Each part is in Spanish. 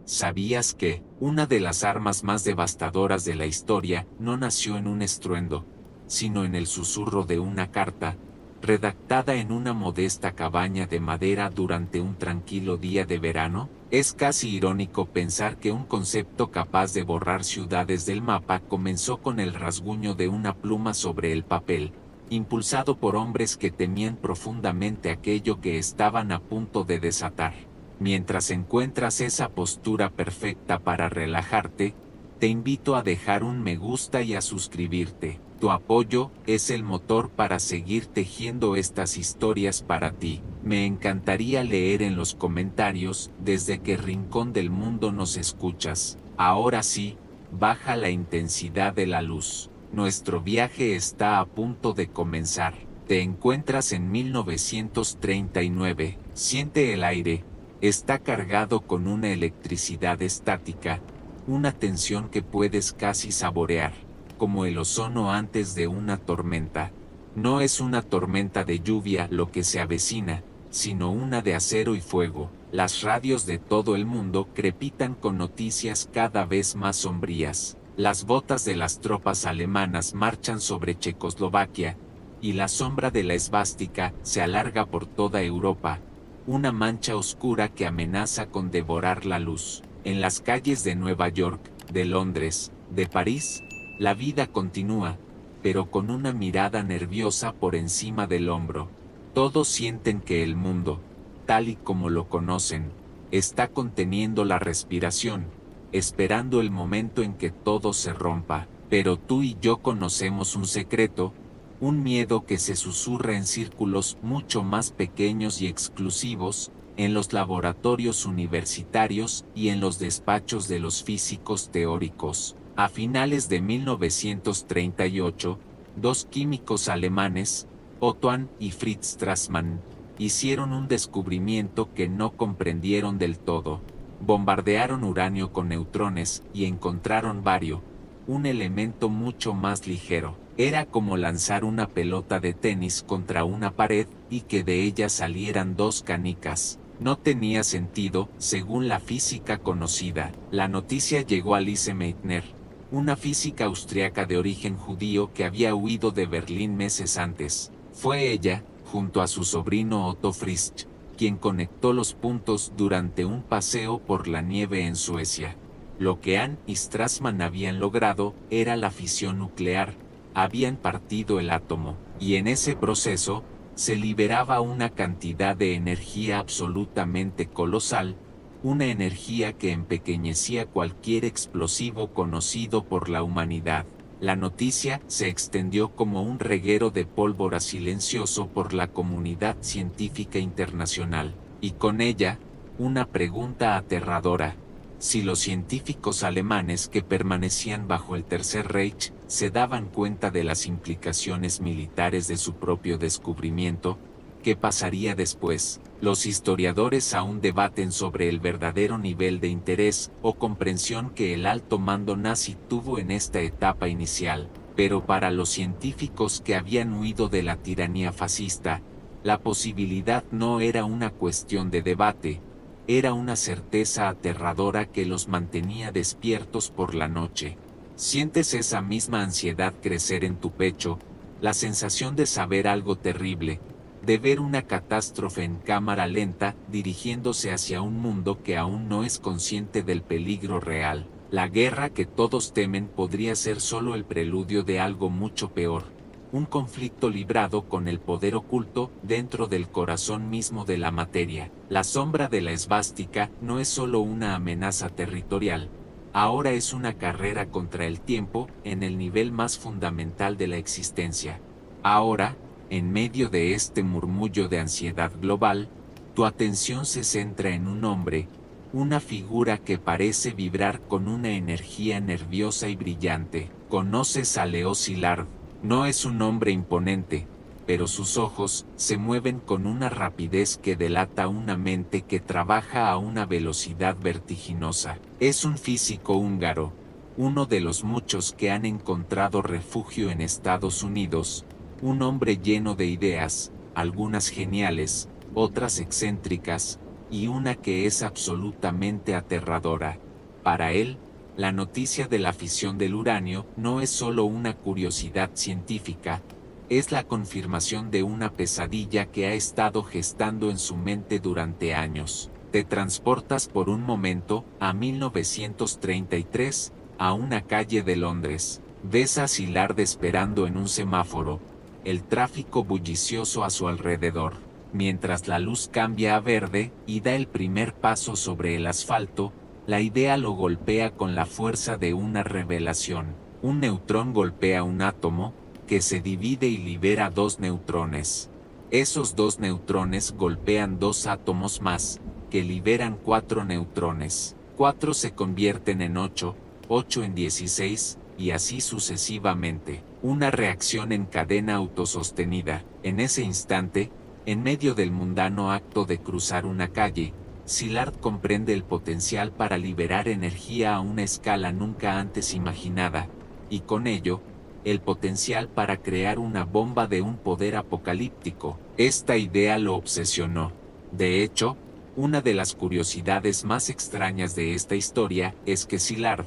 ¿Sabías que una de las armas más devastadoras de la historia no nació en un estruendo, sino en el susurro de una carta, redactada en una modesta cabaña de madera durante un tranquilo día de verano? Es casi irónico pensar que un concepto capaz de borrar ciudades del mapa comenzó con el rasguño de una pluma sobre el papel, impulsado por hombres que temían profundamente aquello que estaban a punto de desatar. Mientras encuentras esa postura perfecta para relajarte, te invito a dejar un me gusta y a suscribirte. Tu apoyo es el motor para seguir tejiendo estas historias para ti. Me encantaría leer en los comentarios desde qué rincón del mundo nos escuchas. Ahora sí, baja la intensidad de la luz. Nuestro viaje está a punto de comenzar. Te encuentras en 1939. Siente el aire. Está cargado con una electricidad estática, una tensión que puedes casi saborear, como el ozono antes de una tormenta. No es una tormenta de lluvia lo que se avecina, sino una de acero y fuego. Las radios de todo el mundo crepitan con noticias cada vez más sombrías. Las botas de las tropas alemanas marchan sobre Checoslovaquia, y la sombra de la esvástica se alarga por toda Europa, una mancha oscura que amenaza con devorar la luz. En las calles de Nueva York, de Londres, de París, la vida continúa, pero con una mirada nerviosa por encima del hombro. Todos sienten que el mundo, tal y como lo conocen, está conteniendo la respiración, esperando el momento en que todo se rompa. Pero tú y yo conocemos un secreto, un miedo que se susurra en círculos mucho más pequeños y exclusivos, en los laboratorios universitarios y en los despachos de los físicos teóricos. A finales de 1938, dos químicos alemanes, Otto Hahn y Fritz Strassmann, hicieron un descubrimiento que no comprendieron del todo. Bombardearon uranio con neutrones y encontraron bario, un elemento mucho más ligero. Era como lanzar una pelota de tenis contra una pared y que de ella salieran dos canicas. No tenía sentido, según la física conocida. La noticia llegó a Lise Meitner, una física austriaca de origen judío que había huido de Berlín meses antes. Fue ella, junto a su sobrino Otto Frisch, quien conectó los puntos durante un paseo por la nieve en Suecia. Lo que Hahn y Strassmann habían logrado era la fisión nuclear. Habían partido el átomo, y en ese proceso, se liberaba una cantidad de energía absolutamente colosal, una energía que empequeñecía cualquier explosivo conocido por la humanidad. La noticia se extendió como un reguero de pólvora silencioso por la comunidad científica internacional, y con ella, una pregunta aterradora. Si los científicos alemanes que permanecían bajo el Tercer Reich se daban cuenta de las implicaciones militares de su propio descubrimiento, ¿qué pasaría después? Los historiadores aún debaten sobre el verdadero nivel de interés o comprensión que el alto mando nazi tuvo en esta etapa inicial, pero para los científicos que habían huido de la tiranía fascista, la posibilidad no era una cuestión de debate, era una certeza aterradora que los mantenía despiertos por la noche. Sientes esa misma ansiedad crecer en tu pecho, la sensación de saber algo terrible, de ver una catástrofe en cámara lenta dirigiéndose hacia un mundo que aún no es consciente del peligro real. La guerra que todos temen podría ser solo el preludio de algo mucho peor. Un conflicto librado con el poder oculto dentro del corazón mismo de la materia. La sombra de la esvástica no es solo una amenaza territorial, ahora es una carrera contra el tiempo en el nivel más fundamental de la existencia. Ahora, en medio de este murmullo de ansiedad global, tu atención se centra en un hombre, una figura que parece vibrar con una energía nerviosa y brillante. ¿Conoces a Leo Szilard? No es un hombre imponente, pero sus ojos se mueven con una rapidez que delata una mente que trabaja a una velocidad vertiginosa. Es un físico húngaro, uno de los muchos que han encontrado refugio en Estados Unidos, un hombre lleno de ideas, algunas geniales, otras excéntricas, y una que es absolutamente aterradora. Para él, la noticia de la fisión del uranio no es solo una curiosidad científica, es la confirmación de una pesadilla que ha estado gestando en su mente durante años. Te transportas por un momento a 1933, a una calle de Londres. Ves a Szilard esperando en un semáforo, el tráfico bullicioso a su alrededor. Mientras la luz cambia a verde y da el primer paso sobre el asfalto, la idea lo golpea con la fuerza de una revelación. Un neutrón golpea un átomo, que se divide y libera dos neutrones. Esos dos neutrones golpean dos átomos más, que liberan cuatro neutrones. 4 se convierten en 8, 8 en 16, y así sucesivamente. Una reacción en cadena autosostenida. En ese instante, en medio del mundano acto de cruzar una calle, Szilard comprende el potencial para liberar energía a una escala nunca antes imaginada, y con ello, el potencial para crear una bomba de un poder apocalíptico. Esta idea lo obsesionó. De hecho, una de las curiosidades más extrañas de esta historia es que Szilard,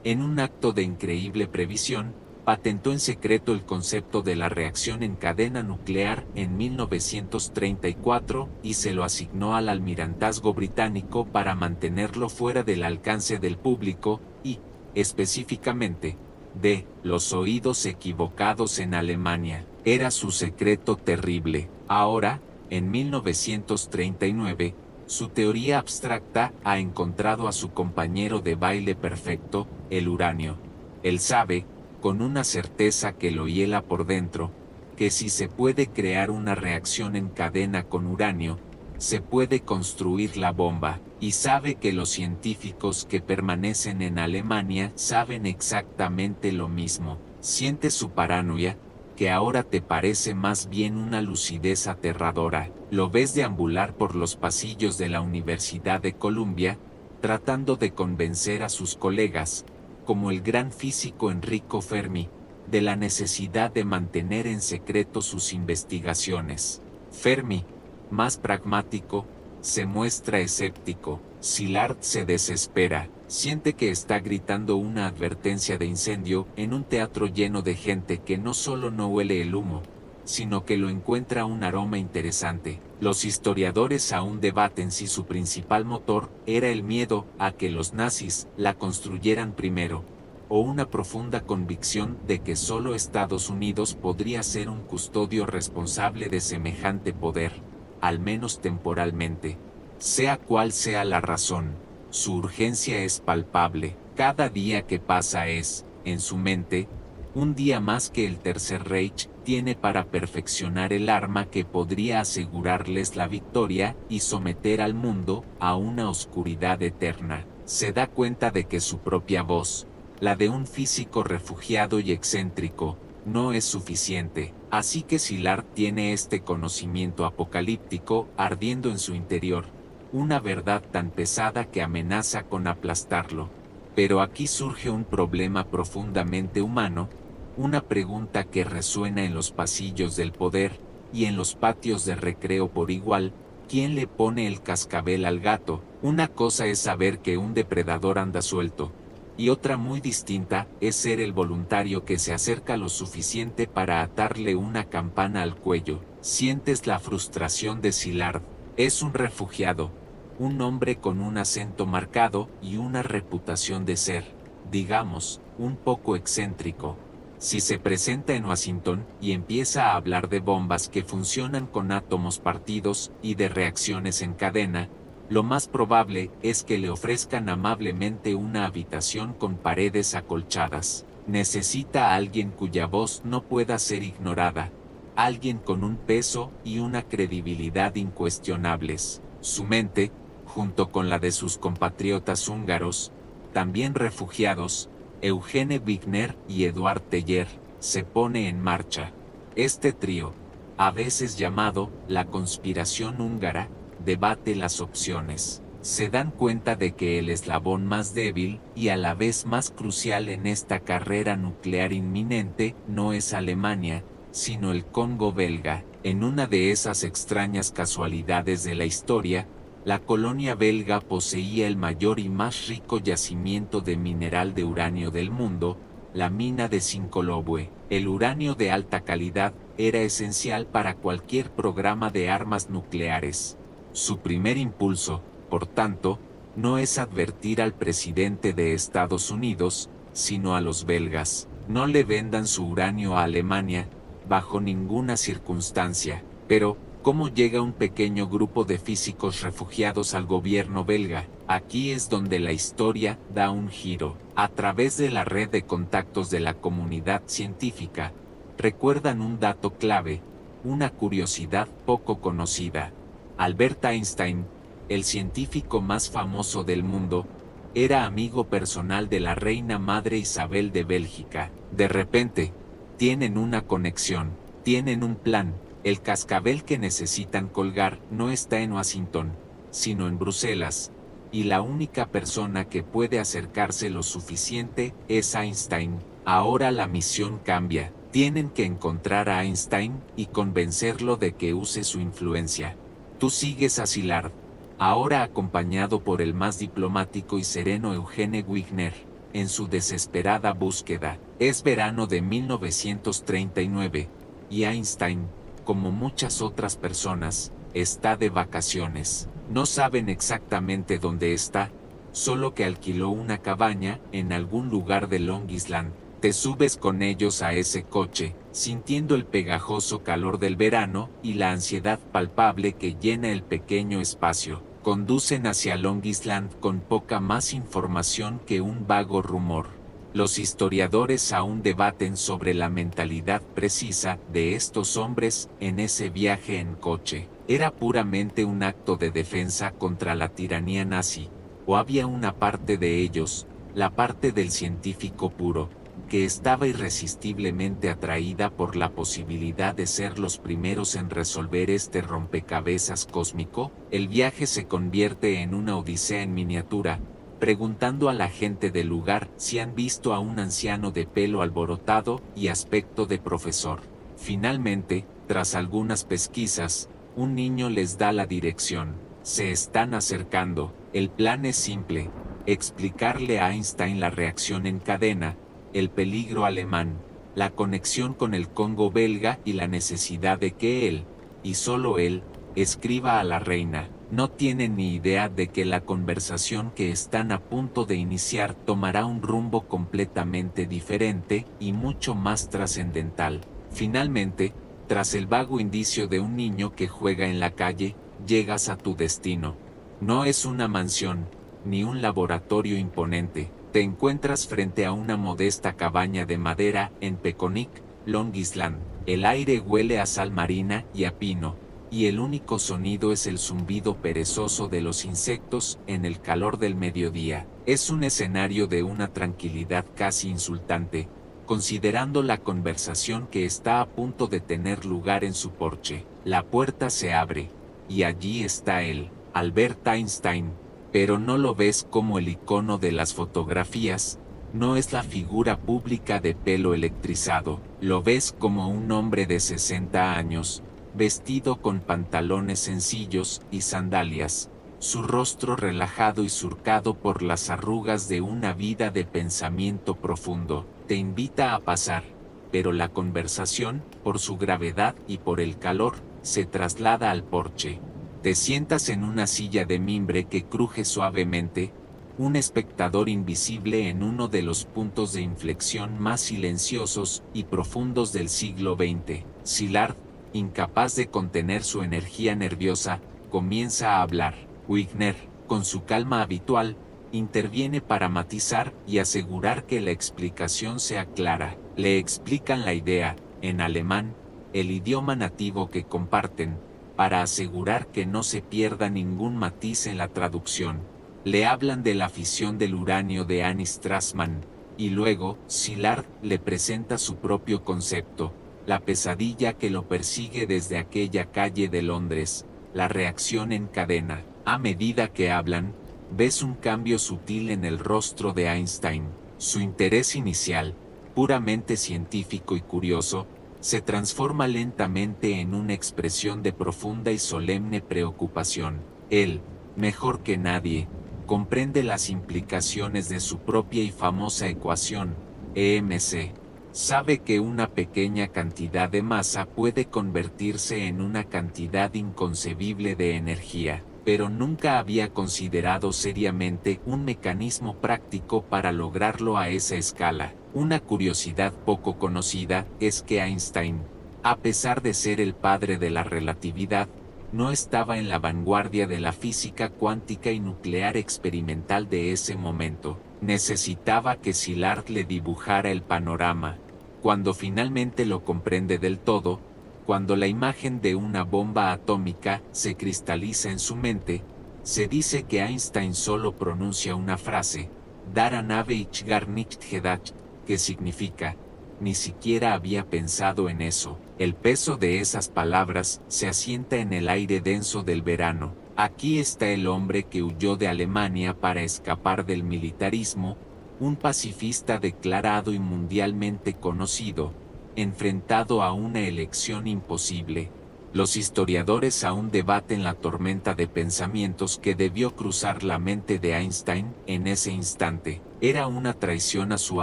en un acto de increíble previsión, patentó en secreto el concepto de la reacción en cadena nuclear en 1934 y se lo asignó al almirantazgo británico para mantenerlo fuera del alcance del público y, específicamente, de los oídos equivocados en Alemania. Era su secreto terrible. Ahora, en 1939, su teoría abstracta ha encontrado a su compañero de baile perfecto, el uranio. Él sabe, con una certeza que lo hiela por dentro, que si se puede crear una reacción en cadena con uranio, se puede construir la bomba, y sabe que los científicos que permanecen en Alemania saben exactamente lo mismo. Siente su paranoia, que ahora te parece más bien una lucidez aterradora. Lo ves deambular por los pasillos de la Universidad de Columbia, tratando de convencer a sus colegas, como el gran físico Enrico Fermi, de la necesidad de mantener en secreto sus investigaciones. Fermi, más pragmático, se muestra escéptico. Szilard se desespera, siente que está gritando una advertencia de incendio en un teatro lleno de gente que no solo no huele el humo, sino que lo encuentra un aroma interesante. Los historiadores aún debaten si su principal motor era el miedo a que los nazis la construyeran primero, o una profunda convicción de que solo Estados Unidos podría ser un custodio responsable de semejante poder, al menos temporalmente. Sea cual sea la razón, su urgencia es palpable. Cada día que pasa es, en su mente, un día más que el Tercer Reich tiene para perfeccionar el arma que podría asegurarles la victoria y someter al mundo a una oscuridad eterna. Se da cuenta de que su propia voz, la de un físico refugiado y excéntrico, no es suficiente, así que Szilard tiene este conocimiento apocalíptico ardiendo en su interior, una verdad tan pesada que amenaza con aplastarlo. Pero aquí surge un problema profundamente humano, una pregunta que resuena en los pasillos del poder y en los patios de recreo por igual: ¿quién le pone el cascabel al gato? Una cosa es saber que un depredador anda suelto, y otra muy distinta es ser el voluntario que se acerca lo suficiente para atarle una campana al cuello. Sientes la frustración de Szilard. Es un refugiado, un hombre con un acento marcado y una reputación de ser, digamos, un poco excéntrico. Si se presenta en Washington y empieza a hablar de bombas que funcionan con átomos partidos y de reacciones en cadena, lo más probable es que le ofrezcan amablemente una habitación con paredes acolchadas. Necesita a alguien cuya voz no pueda ser ignorada, alguien con un peso y una credibilidad incuestionables. Su mente, junto con la de sus compatriotas húngaros, también refugiados, Eugene Wigner y Eduard Teller, se pone en marcha. Este trío, a veces llamado la conspiración húngara, debate las opciones. Se dan cuenta de que el eslabón más débil y a la vez más crucial en esta carrera nuclear inminente no es Alemania, sino el Congo belga. En una de esas extrañas casualidades de la historia, La colonia belga poseía el mayor y más rico yacimiento de mineral de uranio del mundo, la mina de Sinkolowe. El uranio de alta calidad era esencial para cualquier programa de armas nucleares. Su primer impulso, por tanto, no es advertir al presidente de Estados Unidos, sino a los belgas. No le vendan su uranio a Alemania, bajo ninguna circunstancia. Pero, ¿cómo llega un pequeño grupo de físicos refugiados al gobierno belga? Aquí es donde la historia da un giro. A través de la red de contactos de la comunidad científica, recuerdan un dato clave, una curiosidad poco conocida. Albert Einstein, el científico más famoso del mundo, era amigo personal de la reina madre Isabel de Bélgica. De repente, tienen una conexión, tienen un plan. El cascabel que necesitan colgar no está en Washington, sino en Bruselas, y la única persona que puede acercarse lo suficiente es Einstein. Ahora la misión cambia. Tienen que encontrar a Einstein y convencerlo de que use su influencia. Tú sigues a Szilard, ahora acompañado por el más diplomático y sereno Eugene Wigner, en su desesperada búsqueda. Es verano de 1939, y Einstein, como muchas otras personas, está de vacaciones. No saben exactamente dónde está, solo que alquiló una cabaña en algún lugar de Long Island. Te subes con ellos a ese coche, sintiendo el pegajoso calor del verano y la ansiedad palpable que llena el pequeño espacio. Conducen hacia Long Island con poca más información que un vago rumor. Los historiadores aún debaten sobre la mentalidad precisa de estos hombres en ese viaje en coche. ¿Era puramente un acto de defensa contra la tiranía nazi? ¿O había una parte de ellos, la parte del científico puro, que estaba irresistiblemente atraída por la posibilidad de ser los primeros en resolver este rompecabezas cósmico? El viaje se convierte en una odisea en miniatura, preguntando a la gente del lugar si han visto a un anciano de pelo alborotado y aspecto de profesor. Finalmente, tras algunas pesquisas, un niño les da la dirección. Se están acercando. El plan es simple: explicarle a Einstein la reacción en cadena, el peligro alemán, la conexión con el Congo belga y la necesidad de que él, y solo él, escriba a la reina. No tienen ni idea de que la conversación que están a punto de iniciar tomará un rumbo completamente diferente y mucho más trascendental. Finalmente, tras el vago indicio de un niño que juega en la calle, llegas a tu destino. No es una mansión, ni un laboratorio imponente. Te encuentras frente a una modesta cabaña de madera en Peconic, Long Island. El aire huele a sal marina y a pino, y el único sonido es el zumbido perezoso de los insectos en el calor del mediodía. Es un escenario de una tranquilidad casi insultante, considerando la conversación que está a punto de tener lugar en su porche. La puerta se abre, y allí está él, Albert Einstein. Pero no lo ves como el icono de las fotografías, no es la figura pública de pelo electrizado, lo ves como un hombre de 60 años, vestido con pantalones sencillos y sandalias, su rostro relajado y surcado por las arrugas de una vida de pensamiento profundo. Te invita a pasar, pero la conversación, por su gravedad y por el calor, se traslada al porche. Te sientas en una silla de mimbre que cruje suavemente, un espectador invisible en uno de los puntos de inflexión más silenciosos y profundos del siglo XX. Szilard, incapaz de contener su energía nerviosa, comienza a hablar. Wigner, con su calma habitual, interviene para matizar y asegurar que la explicación sea clara. Le explican la idea, en alemán, el idioma nativo que comparten, para asegurar que no se pierda ningún matiz en la traducción. Le hablan de la fisión del uranio de Annie Strassmann, y luego, Szilard le presenta su propio concepto, la pesadilla que lo persigue desde aquella calle de Londres, la reacción en cadena. A medida que hablan, ves un cambio sutil en el rostro de Einstein. Su interés inicial, puramente científico y curioso, se transforma lentamente en una expresión de profunda y solemne preocupación. Él, mejor que nadie, comprende las implicaciones de su propia y famosa ecuación, EMC. Sabe que una pequeña cantidad de masa puede convertirse en una cantidad inconcebible de energía, pero nunca había considerado seriamente un mecanismo práctico para lograrlo a esa escala. Una curiosidad poco conocida es que Einstein, a pesar de ser el padre de la relatividad, no estaba en la vanguardia de la física cuántica y nuclear experimental de ese momento. Necesitaba que Szilard le dibujara el panorama. Cuando finalmente lo comprende del todo, cuando la imagen de una bomba atómica se cristaliza en su mente, se dice que Einstein solo pronuncia una frase, Daran habe ich gar nicht gedacht, que significa, ni siquiera había pensado en eso. El peso de esas palabras se asienta en el aire denso del verano. Aquí está el hombre que huyó de Alemania para escapar del militarismo, un pacifista declarado y mundialmente conocido, enfrentado a una elección imposible. Los historiadores aún debaten la tormenta de pensamientos que debió cruzar la mente de Einstein en ese instante. ¿Era una traición a su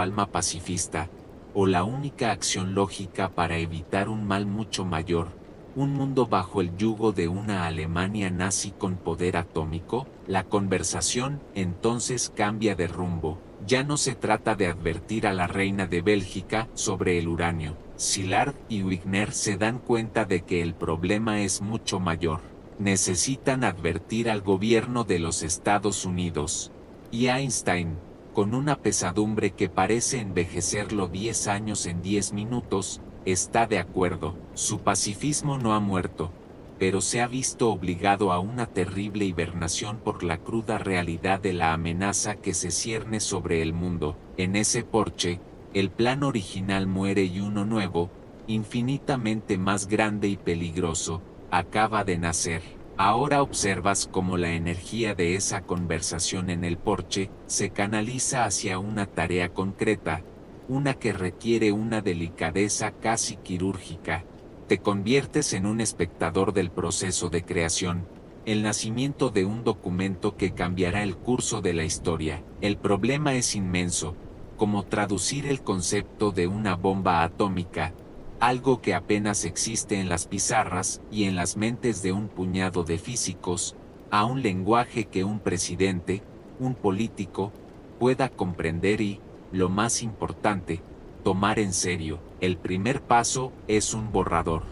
alma pacifista, o la única acción lógica para evitar un mal mucho mayor, un mundo bajo el yugo de una Alemania nazi con poder atómico? La conversación entonces cambia de rumbo. Ya no se trata de advertir a la reina de Bélgica sobre el uranio. Szilard y Wigner se dan cuenta de que el problema es mucho mayor. Necesitan advertir al gobierno de los Estados Unidos. Y Einstein, con una pesadumbre que parece envejecerlo 10 años en 10 minutos, está de acuerdo. Su pacifismo no ha muerto, pero se ha visto obligado a una terrible hibernación por la cruda realidad de la amenaza que se cierne sobre el mundo. En ese porche, el plan original muere y uno nuevo, infinitamente más grande y peligroso, acaba de nacer. Ahora observas cómo la energía de esa conversación en el porche se canaliza hacia una tarea concreta, una que requiere una delicadeza casi quirúrgica. Te conviertes en un espectador del proceso de creación, el nacimiento de un documento que cambiará el curso de la historia. El problema es inmenso, como traducir el concepto de una bomba atómica, algo que apenas existe en las pizarras y en las mentes de un puñado de físicos, a un lenguaje que un presidente, un político, pueda comprender y, lo más importante, tomar en serio. El primer paso es un borrador.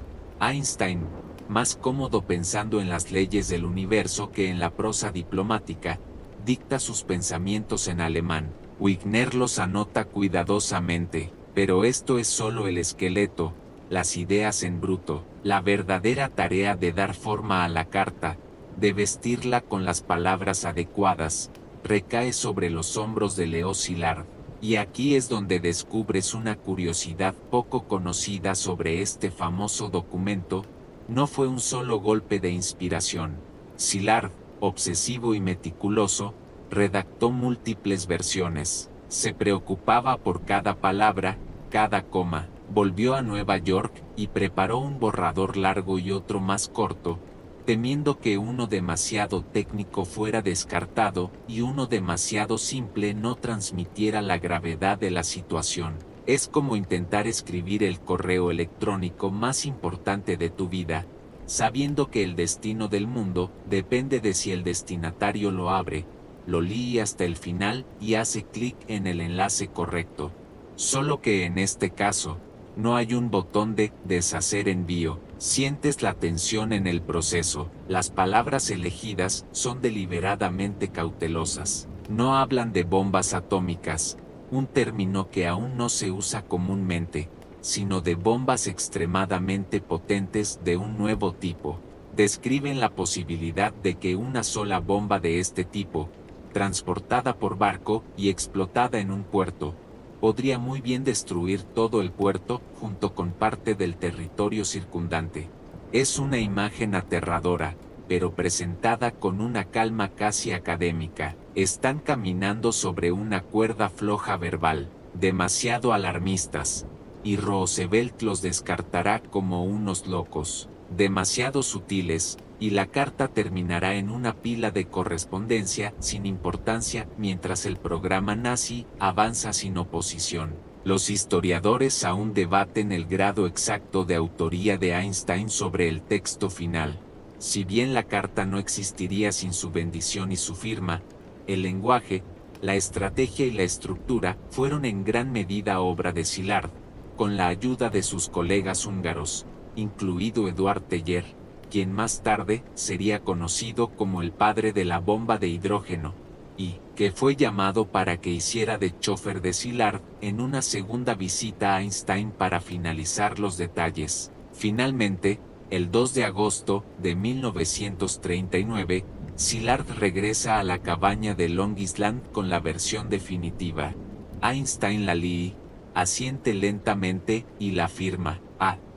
Einstein, más cómodo pensando en las leyes del universo que en la prosa diplomática, dicta sus pensamientos en alemán. Wigner los anota cuidadosamente, pero esto es solo el esqueleto, las ideas en bruto. La verdadera tarea de dar forma a la carta, de vestirla con las palabras adecuadas, recae sobre los hombros de Leo Szilard. Y aquí es donde descubres una curiosidad poco conocida sobre este famoso documento. No fue un solo golpe de inspiración. Szilard, obsesivo y meticuloso, redactó múltiples versiones. Se preocupaba por cada palabra, cada coma. Volvió a Nueva York y preparó un borrador largo y otro más corto, temiendo que uno demasiado técnico fuera descartado y uno demasiado simple no transmitiera la gravedad de la situación. Es como intentar escribir el correo electrónico más importante de tu vida, sabiendo que el destino del mundo depende de si el destinatario lo abre, lo lee hasta el final y hace clic en el enlace correcto. Solo que en este caso, no hay un botón de deshacer envío. Sientes la tensión en el proceso. Las palabras elegidas son deliberadamente cautelosas. No hablan de bombas atómicas, un término que aún no se usa comúnmente, sino de bombas extremadamente potentes de un nuevo tipo. Describen la posibilidad de que una sola bomba de este tipo, transportada por barco y explotada en un puerto, podría muy bien destruir todo el puerto junto con parte del territorio circundante. Es una imagen aterradora, pero presentada con una calma casi académica. Están caminando sobre una cuerda floja verbal, demasiado alarmistas, y Roosevelt los descartará como unos locos. demasiado sutiles, y la carta terminará en una pila de correspondencia sin importancia mientras el programa nazi avanza sin oposición. Los historiadores aún debaten el grado exacto de autoría de Einstein sobre el texto final. Si bien la carta no existiría sin su bendición y su firma, el lenguaje, la estrategia y la estructura fueron en gran medida obra de Szilard, con la ayuda de sus colegas húngaros, incluido Eduard Teller, quien más tarde sería conocido como el padre de la bomba de hidrógeno, y que fue llamado para que hiciera de chofer de Szilard en una segunda visita a Einstein para finalizar los detalles. Finalmente, el 2 de agosto de 1939, Szilard regresa a la cabaña de Long Island con la versión definitiva. Einstein la lee, asiente lentamente y la firma.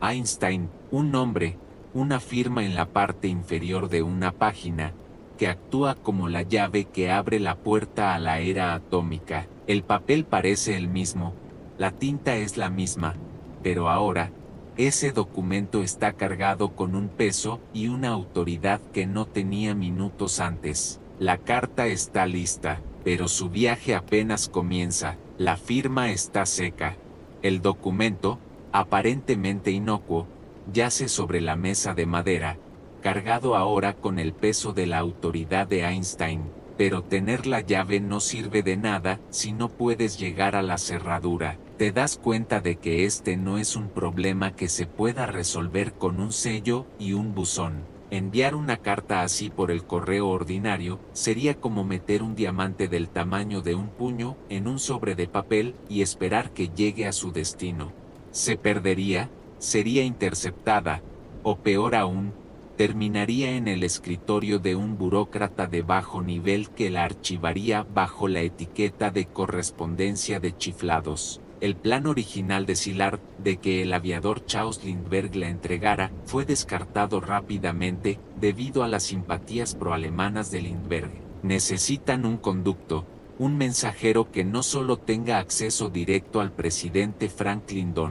Einstein, un nombre, una firma en la parte inferior de una página, que actúa como la llave que abre la puerta a la era atómica. El papel parece el mismo, la tinta es la misma, pero ahora, ese documento está cargado con un peso y una autoridad que no tenía minutos antes. La carta está lista, pero su viaje apenas comienza, la firma está seca. El documento, aparentemente inocuo, yace sobre la mesa de madera, cargado ahora con el peso de la autoridad de Einstein, pero tener la llave no sirve de nada si no puedes llegar a la cerradura. Te das cuenta de que este no es un problema que se pueda resolver con un sello y un buzón. Enviar una carta así por el correo ordinario sería como meter un diamante del tamaño de un puño en un sobre de papel y esperar que llegue a su destino. Se perdería, sería interceptada, o peor aún, terminaría en el escritorio de un burócrata de bajo nivel que la archivaría bajo la etiqueta de correspondencia de chiflados. El plan original de Szilard, de que el aviador Charles Lindbergh la entregara, fue descartado rápidamente debido a las simpatías proalemanas de Lindbergh. Necesitan un conducto, un mensajero que no solo tenga acceso directo al presidente Franklin D.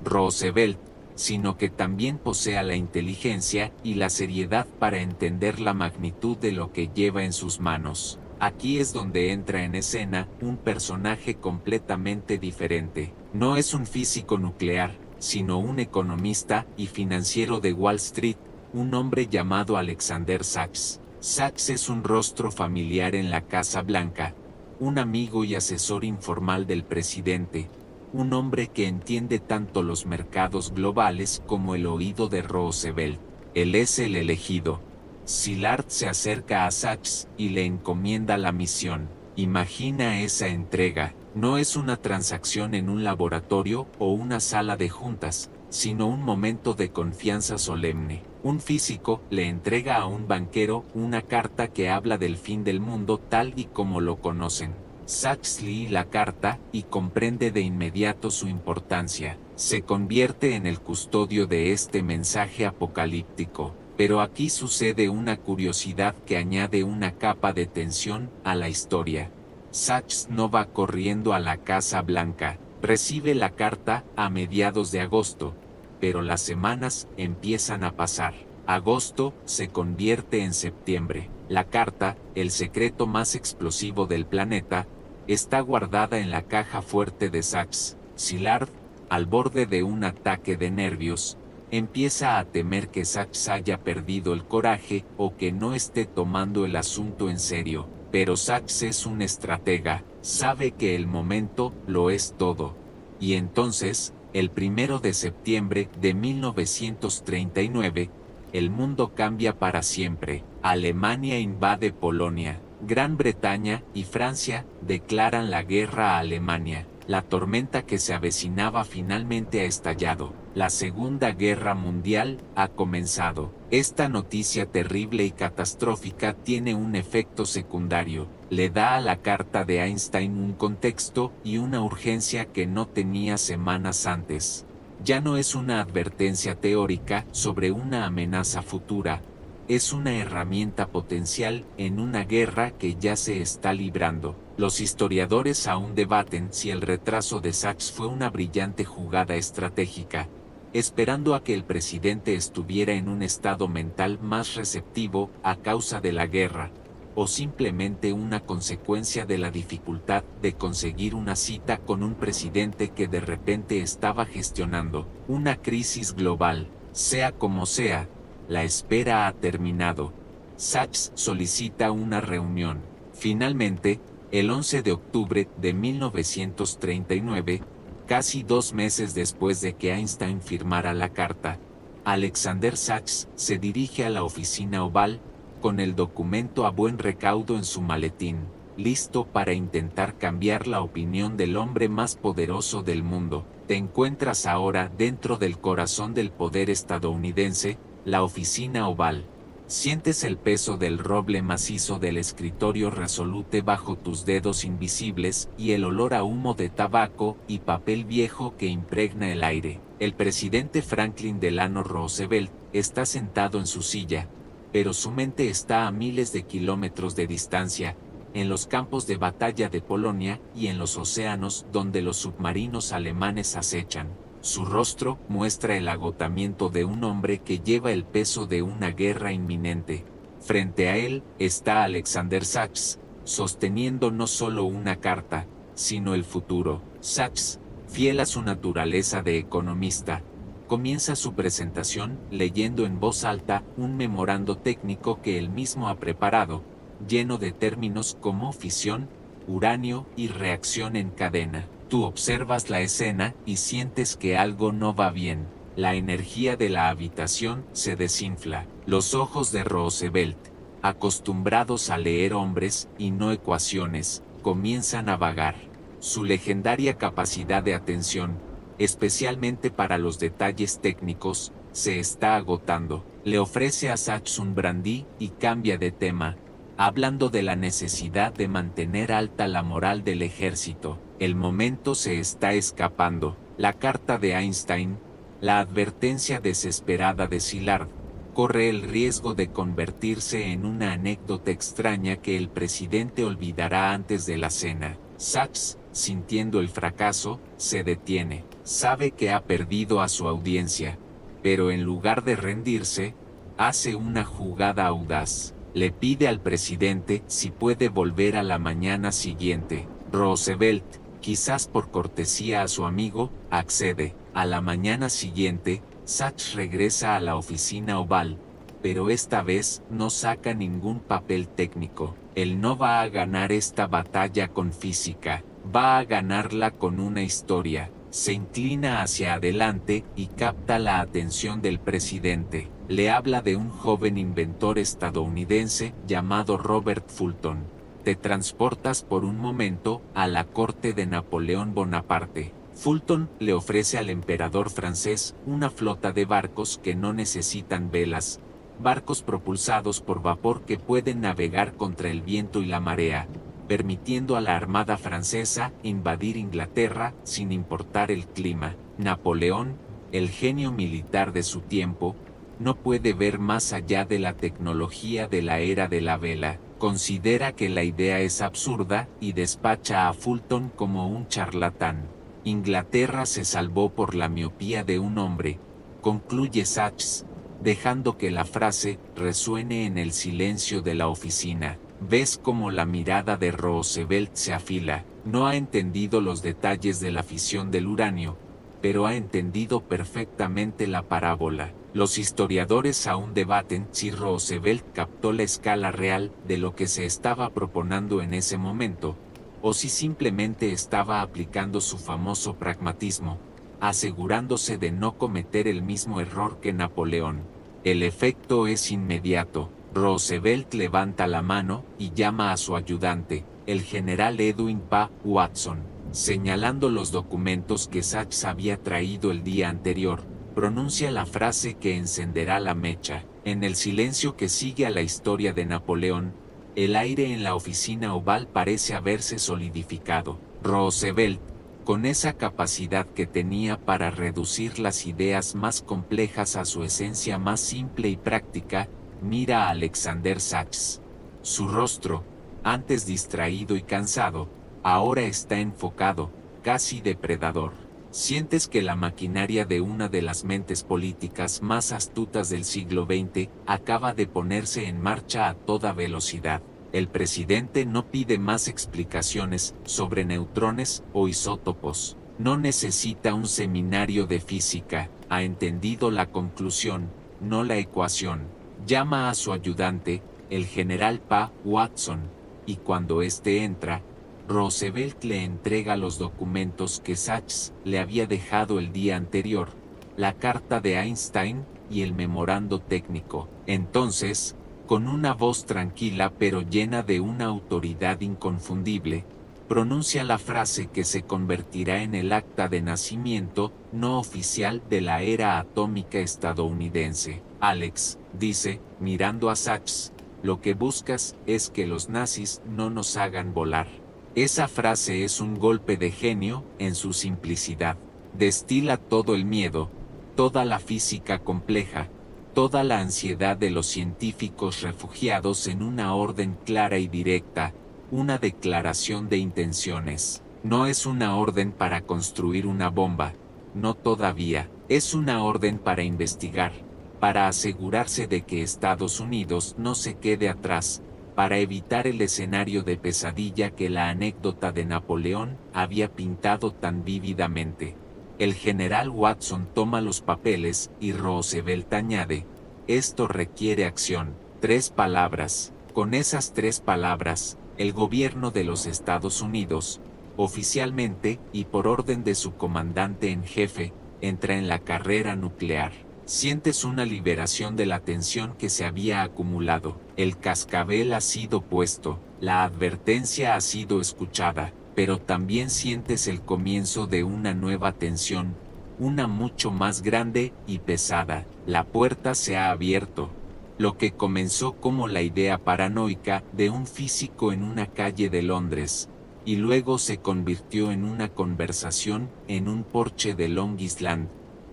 Roosevelt, sino que también posea la inteligencia y la seriedad para entender la magnitud de lo que lleva en sus manos. Aquí es donde entra en escena un personaje completamente diferente. No es un físico nuclear, sino un economista y financiero de Wall Street, un hombre llamado Alexander Sachs. Sachs es un rostro familiar en la Casa Blanca, un amigo y asesor informal del presidente, un hombre que entiende tanto los mercados globales como el oído de Roosevelt. Él es el elegido. Szilard se acerca a Sachs y le encomienda la misión. Imagina esa entrega. No es una transacción en un laboratorio o una sala de juntas, sino un momento de confianza solemne. Un físico le entrega a un banquero una carta que habla del fin del mundo tal y como lo conocen. Sachs lee la carta y comprende de inmediato su importancia. Se convierte en el custodio de este mensaje apocalíptico. Pero aquí sucede una curiosidad que añade una capa de tensión a la historia. Sachs no va corriendo a la Casa Blanca. Recibe la carta a mediados de agosto, pero las semanas empiezan a pasar. Agosto se convierte en septiembre. La carta, el secreto más explosivo del planeta, está guardada en la caja fuerte de Sachs. Szilard, al borde de un ataque de nervios, empieza a temer que Sachs haya perdido el coraje o que no esté tomando el asunto en serio. Pero Sachs es un estratega, sabe que el momento lo es todo. Y entonces, el 1 de septiembre de 1939, el mundo cambia para siempre. Alemania invade Polonia. Gran Bretaña y Francia declaran la guerra a Alemania. La tormenta que se avecinaba finalmente ha estallado. La Segunda Guerra Mundial ha comenzado. Esta noticia terrible y catastrófica tiene un efecto secundario. Le da a la carta de Einstein un contexto y una urgencia que no tenía semanas antes. Ya no es una advertencia teórica sobre una amenaza futura. Es una herramienta potencial en una guerra que ya se está librando. Los historiadores aún debaten si el retraso de Sachs fue una brillante jugada estratégica. esperando a que el presidente estuviera en un estado mental más receptivo a causa de la guerra, o simplemente una consecuencia de la dificultad de conseguir una cita con un presidente que de repente estaba gestionando una crisis global. Sea como sea, la espera ha terminado. Sachs solicita una reunión. Finalmente, el 11 de octubre de 1939, casi 2 meses después de que Einstein firmara la carta, Alexander Sachs se dirige a la oficina oval, con el documento a buen recaudo en su maletín, listo para intentar cambiar la opinión del hombre más poderoso del mundo. Te encuentras ahora dentro del corazón del poder estadounidense, la oficina oval. Sientes el peso del roble macizo del escritorio resolute bajo tus dedos invisibles y el olor a humo de tabaco y papel viejo que impregna el aire. El presidente Franklin Delano Roosevelt está sentado en su silla, pero su mente está a miles de kilómetros de distancia, en los campos de batalla de Polonia y en los océanos donde los submarinos alemanes acechan. Su rostro muestra el agotamiento de un hombre que lleva el peso de una guerra inminente. Frente a él está Alexander Sachs, sosteniendo no solo una carta, sino el futuro. Sachs, fiel a su naturaleza de economista, comienza su presentación leyendo en voz alta un memorando técnico que él mismo ha preparado, lleno de términos como fisión, uranio y reacción en cadena. Tú observas la escena y sientes que algo no va bien. La energía de la habitación se desinfla. Los ojos de Roosevelt, acostumbrados a leer hombres y no ecuaciones, comienzan a vagar. Su legendaria capacidad de atención, especialmente para los detalles técnicos, se está agotando. Le ofrece a Sachs un brandy y cambia de tema, hablando de la necesidad de mantener alta la moral del ejército. El momento se está escapando. La carta de Einstein, la advertencia desesperada de Szilard, corre el riesgo de convertirse en una anécdota extraña que el presidente olvidará antes de la cena. Sachs, sintiendo el fracaso, se detiene. Sabe que ha perdido a su audiencia, pero en lugar de rendirse, hace una jugada audaz. Le pide al presidente si puede volver a la mañana siguiente. Roosevelt, quizás por cortesía a su amigo, accede. A la mañana siguiente, Sachs regresa a la oficina oval, pero esta vez no saca ningún papel técnico. Él no va a ganar esta batalla con física, va a ganarla con una historia. Se inclina hacia adelante y capta la atención del presidente. Le habla de un joven inventor estadounidense llamado Robert Fulton. Te transportas por un momento a la corte de Napoleón Bonaparte. Fulton le ofrece al emperador francés una flota de barcos que no necesitan velas, barcos propulsados por vapor que pueden navegar contra el viento y la marea, permitiendo a la armada francesa invadir Inglaterra sin importar el clima. Napoleón, el genio militar de su tiempo, no puede ver más allá de la tecnología de la era de la vela. Considera que la idea es absurda y despacha a Fulton como un charlatán. Inglaterra se salvó por la miopía de un hombre, concluye Sachs, dejando que la frase resuene en el silencio de la oficina. Ves cómo la mirada de Roosevelt se afila. No ha entendido los detalles de la fisión del uranio, pero ha entendido perfectamente la parábola. Los historiadores aún debaten si Roosevelt captó la escala real de lo que se estaba proponiendo en ese momento, o si simplemente estaba aplicando su famoso pragmatismo, asegurándose de no cometer el mismo error que Napoleón. El efecto es inmediato. Roosevelt levanta la mano y llama a su ayudante, el general Edwin P. Watson, señalando los documentos que Sachs había traído el día anterior. Pronuncia la frase que encenderá la mecha. En el silencio que sigue a la historia de Napoleón, el aire en la oficina oval parece haberse solidificado. Roosevelt, con esa capacidad que tenía para reducir las ideas más complejas a su esencia más simple y práctica, mira a Alexander Sachs. Su rostro, antes distraído y cansado, ahora está enfocado, casi depredador. Sientes que la maquinaria de una de las mentes políticas más astutas del siglo XX acaba de ponerse en marcha a toda velocidad. El presidente no pide más explicaciones sobre neutrones o isótopos. No necesita un seminario de física. Ha entendido la conclusión, no la ecuación. Llama a su ayudante, el general Pa Watson, y cuando éste entra, Roosevelt le entrega los documentos que Sachs le había dejado el día anterior, la carta de Einstein y el memorando técnico. Entonces, con una voz tranquila pero llena de una autoridad inconfundible, pronuncia la frase que se convertirá en el acta de nacimiento no oficial de la era atómica estadounidense. Alex, dice, mirando a Sachs, lo que buscas es que los nazis no nos hagan volar. Esa frase es un golpe de genio en su simplicidad. Destila todo el miedo, toda la física compleja, toda la ansiedad de los científicos refugiados en una orden clara y directa, una declaración de intenciones. No es una orden para construir una bomba, no todavía, es una orden para investigar, para asegurarse de que Estados Unidos no se quede atrás, para evitar el escenario de pesadilla que la anécdota de Napoleón había pintado tan vívidamente. El general Watson toma los papeles y Roosevelt añade, esto requiere acción. 3 palabras. Con esas 3 palabras, el gobierno de los Estados Unidos, oficialmente y por orden de su comandante en jefe, entra en la carrera nuclear. Sientes una liberación de la tensión que se había acumulado. El cascabel ha sido puesto, la advertencia ha sido escuchada, pero también sientes el comienzo de una nueva tensión, una mucho más grande y pesada. La puerta se ha abierto. Lo que comenzó como la idea paranoica de un físico en una calle de Londres, y luego se convirtió en una conversación en un porche de Long Island,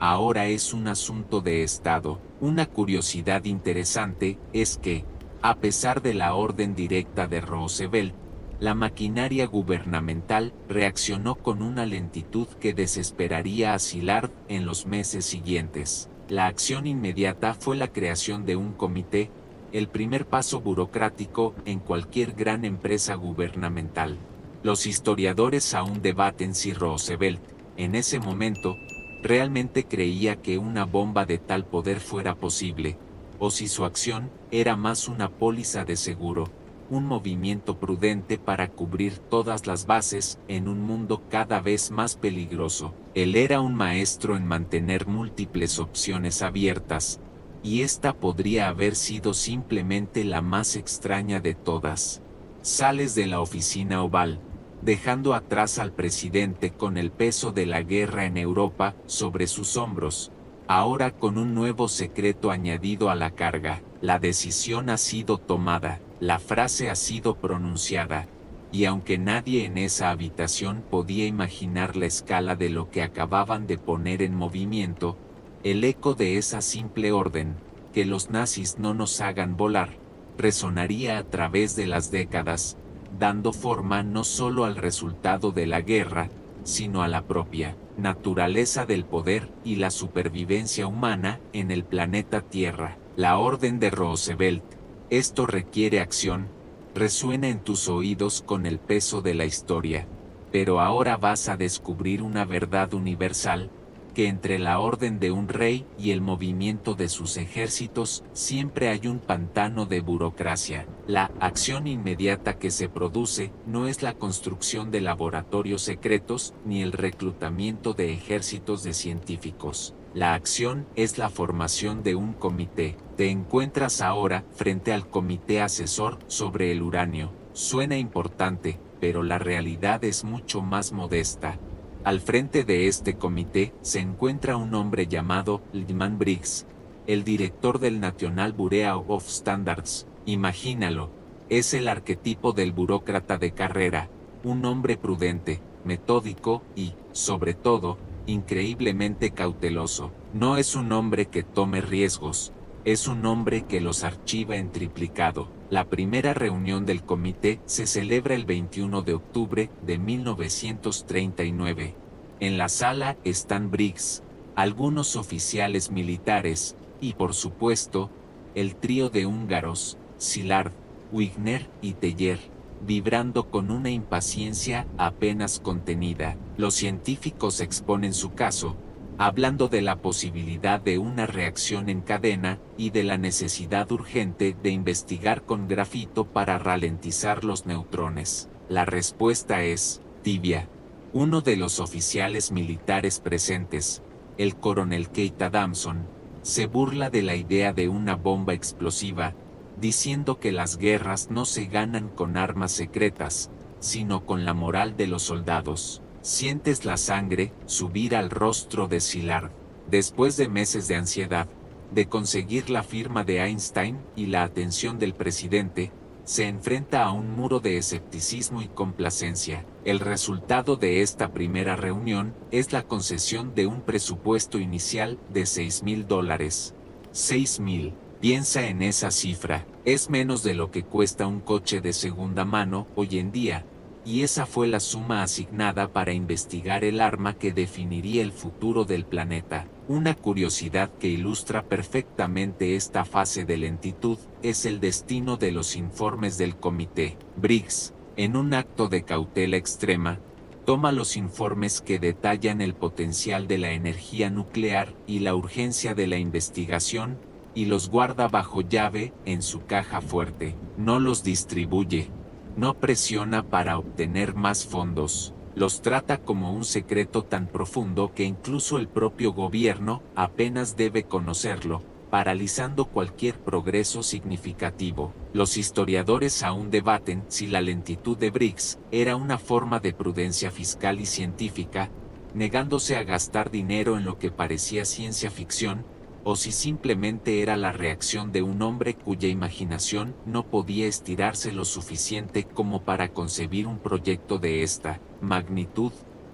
ahora es un asunto de Estado. Una curiosidad interesante es que, a pesar de la orden directa de Roosevelt, la maquinaria gubernamental reaccionó con una lentitud que desesperaría a Szilard en los meses siguientes. La acción inmediata fue la creación de un comité, el primer paso burocrático en cualquier gran empresa gubernamental. Los historiadores aún debaten si Roosevelt, en ese momento, realmente creía que una bomba de tal poder fuera posible, o si su acción era más una póliza de seguro, un movimiento prudente para cubrir todas las bases en un mundo cada vez más peligroso. Él era un maestro en mantener múltiples opciones abiertas, y esta podría haber sido simplemente la más extraña de todas. Sales de la oficina oval, dejando atrás al presidente con el peso de la guerra en Europa sobre sus hombros, ahora con un nuevo secreto añadido a la carga. La decisión ha sido tomada, la frase ha sido pronunciada, y aunque nadie en esa habitación podía imaginar la escala de lo que acababan de poner en movimiento, el eco de esa simple orden, que los nazis no nos hagan volar, resonaría a través de las décadas, dando forma no solo al resultado de la guerra, sino a la propia naturaleza del poder y la supervivencia humana en el planeta Tierra. La orden de Roosevelt, esto requiere acción, resuena en tus oídos con el peso de la historia, pero ahora vas a descubrir una verdad universal, que entre la orden de un rey y el movimiento de sus ejércitos siempre hay un pantano de burocracia. La acción inmediata que se produce no es la construcción de laboratorios secretos ni el reclutamiento de ejércitos de científicos. La acción es la formación de un comité. Te encuentras ahora frente al comité asesor sobre el uranio. Suena importante, pero la realidad es mucho más modesta. Al frente de este comité se encuentra un hombre llamado Lyman Briggs, el director del National Bureau of Standards. Imagínalo, es el arquetipo del burócrata de carrera, un hombre prudente, metódico y, sobre todo, increíblemente cauteloso. No es un hombre que tome riesgos, es un hombre que los archiva en triplicado. La primera reunión del comité se celebra el 21 de octubre de 1939. En la sala están Briggs, algunos oficiales militares, y por supuesto, el trío de húngaros, Szilard, Wigner y Teller, vibrando con una impaciencia apenas contenida. Los científicos exponen su caso, hablando de la posibilidad de una reacción en cadena y de la necesidad urgente de investigar con grafito para ralentizar los neutrones. La respuesta es tibia. Uno de los oficiales militares presentes, el coronel Keith Adamson, se burla de la idea de una bomba explosiva, diciendo que las guerras no se ganan con armas secretas, sino con la moral de los soldados. Sientes la sangre subir al rostro de Szilard. Después de meses de ansiedad, de conseguir la firma de Einstein y la atención del presidente, se enfrenta a un muro de escepticismo y complacencia. El resultado de esta primera reunión es la concesión de un presupuesto inicial de $6,000. 6,000. Piensa en esa cifra, es menos de lo que cuesta un coche de segunda mano hoy en día, y esa fue la suma asignada para investigar el arma que definiría el futuro del planeta. Una curiosidad que ilustra perfectamente esta fase de lentitud es el destino de los informes del comité. Briggs, en un acto de cautela extrema, toma los informes que detallan el potencial de la energía nuclear y la urgencia de la investigación, y los guarda bajo llave en su caja fuerte. No los distribuye. No presiona para obtener más fondos. Los trata como un secreto tan profundo que incluso el propio gobierno apenas debe conocerlo, paralizando cualquier progreso significativo. Los historiadores aún debaten si la lentitud de Briggs era una forma de prudencia fiscal y científica, negándose a gastar dinero en lo que parecía ciencia ficción, o si simplemente era la reacción de un hombre cuya imaginación no podía estirarse lo suficiente como para concebir un proyecto de esta magnitud.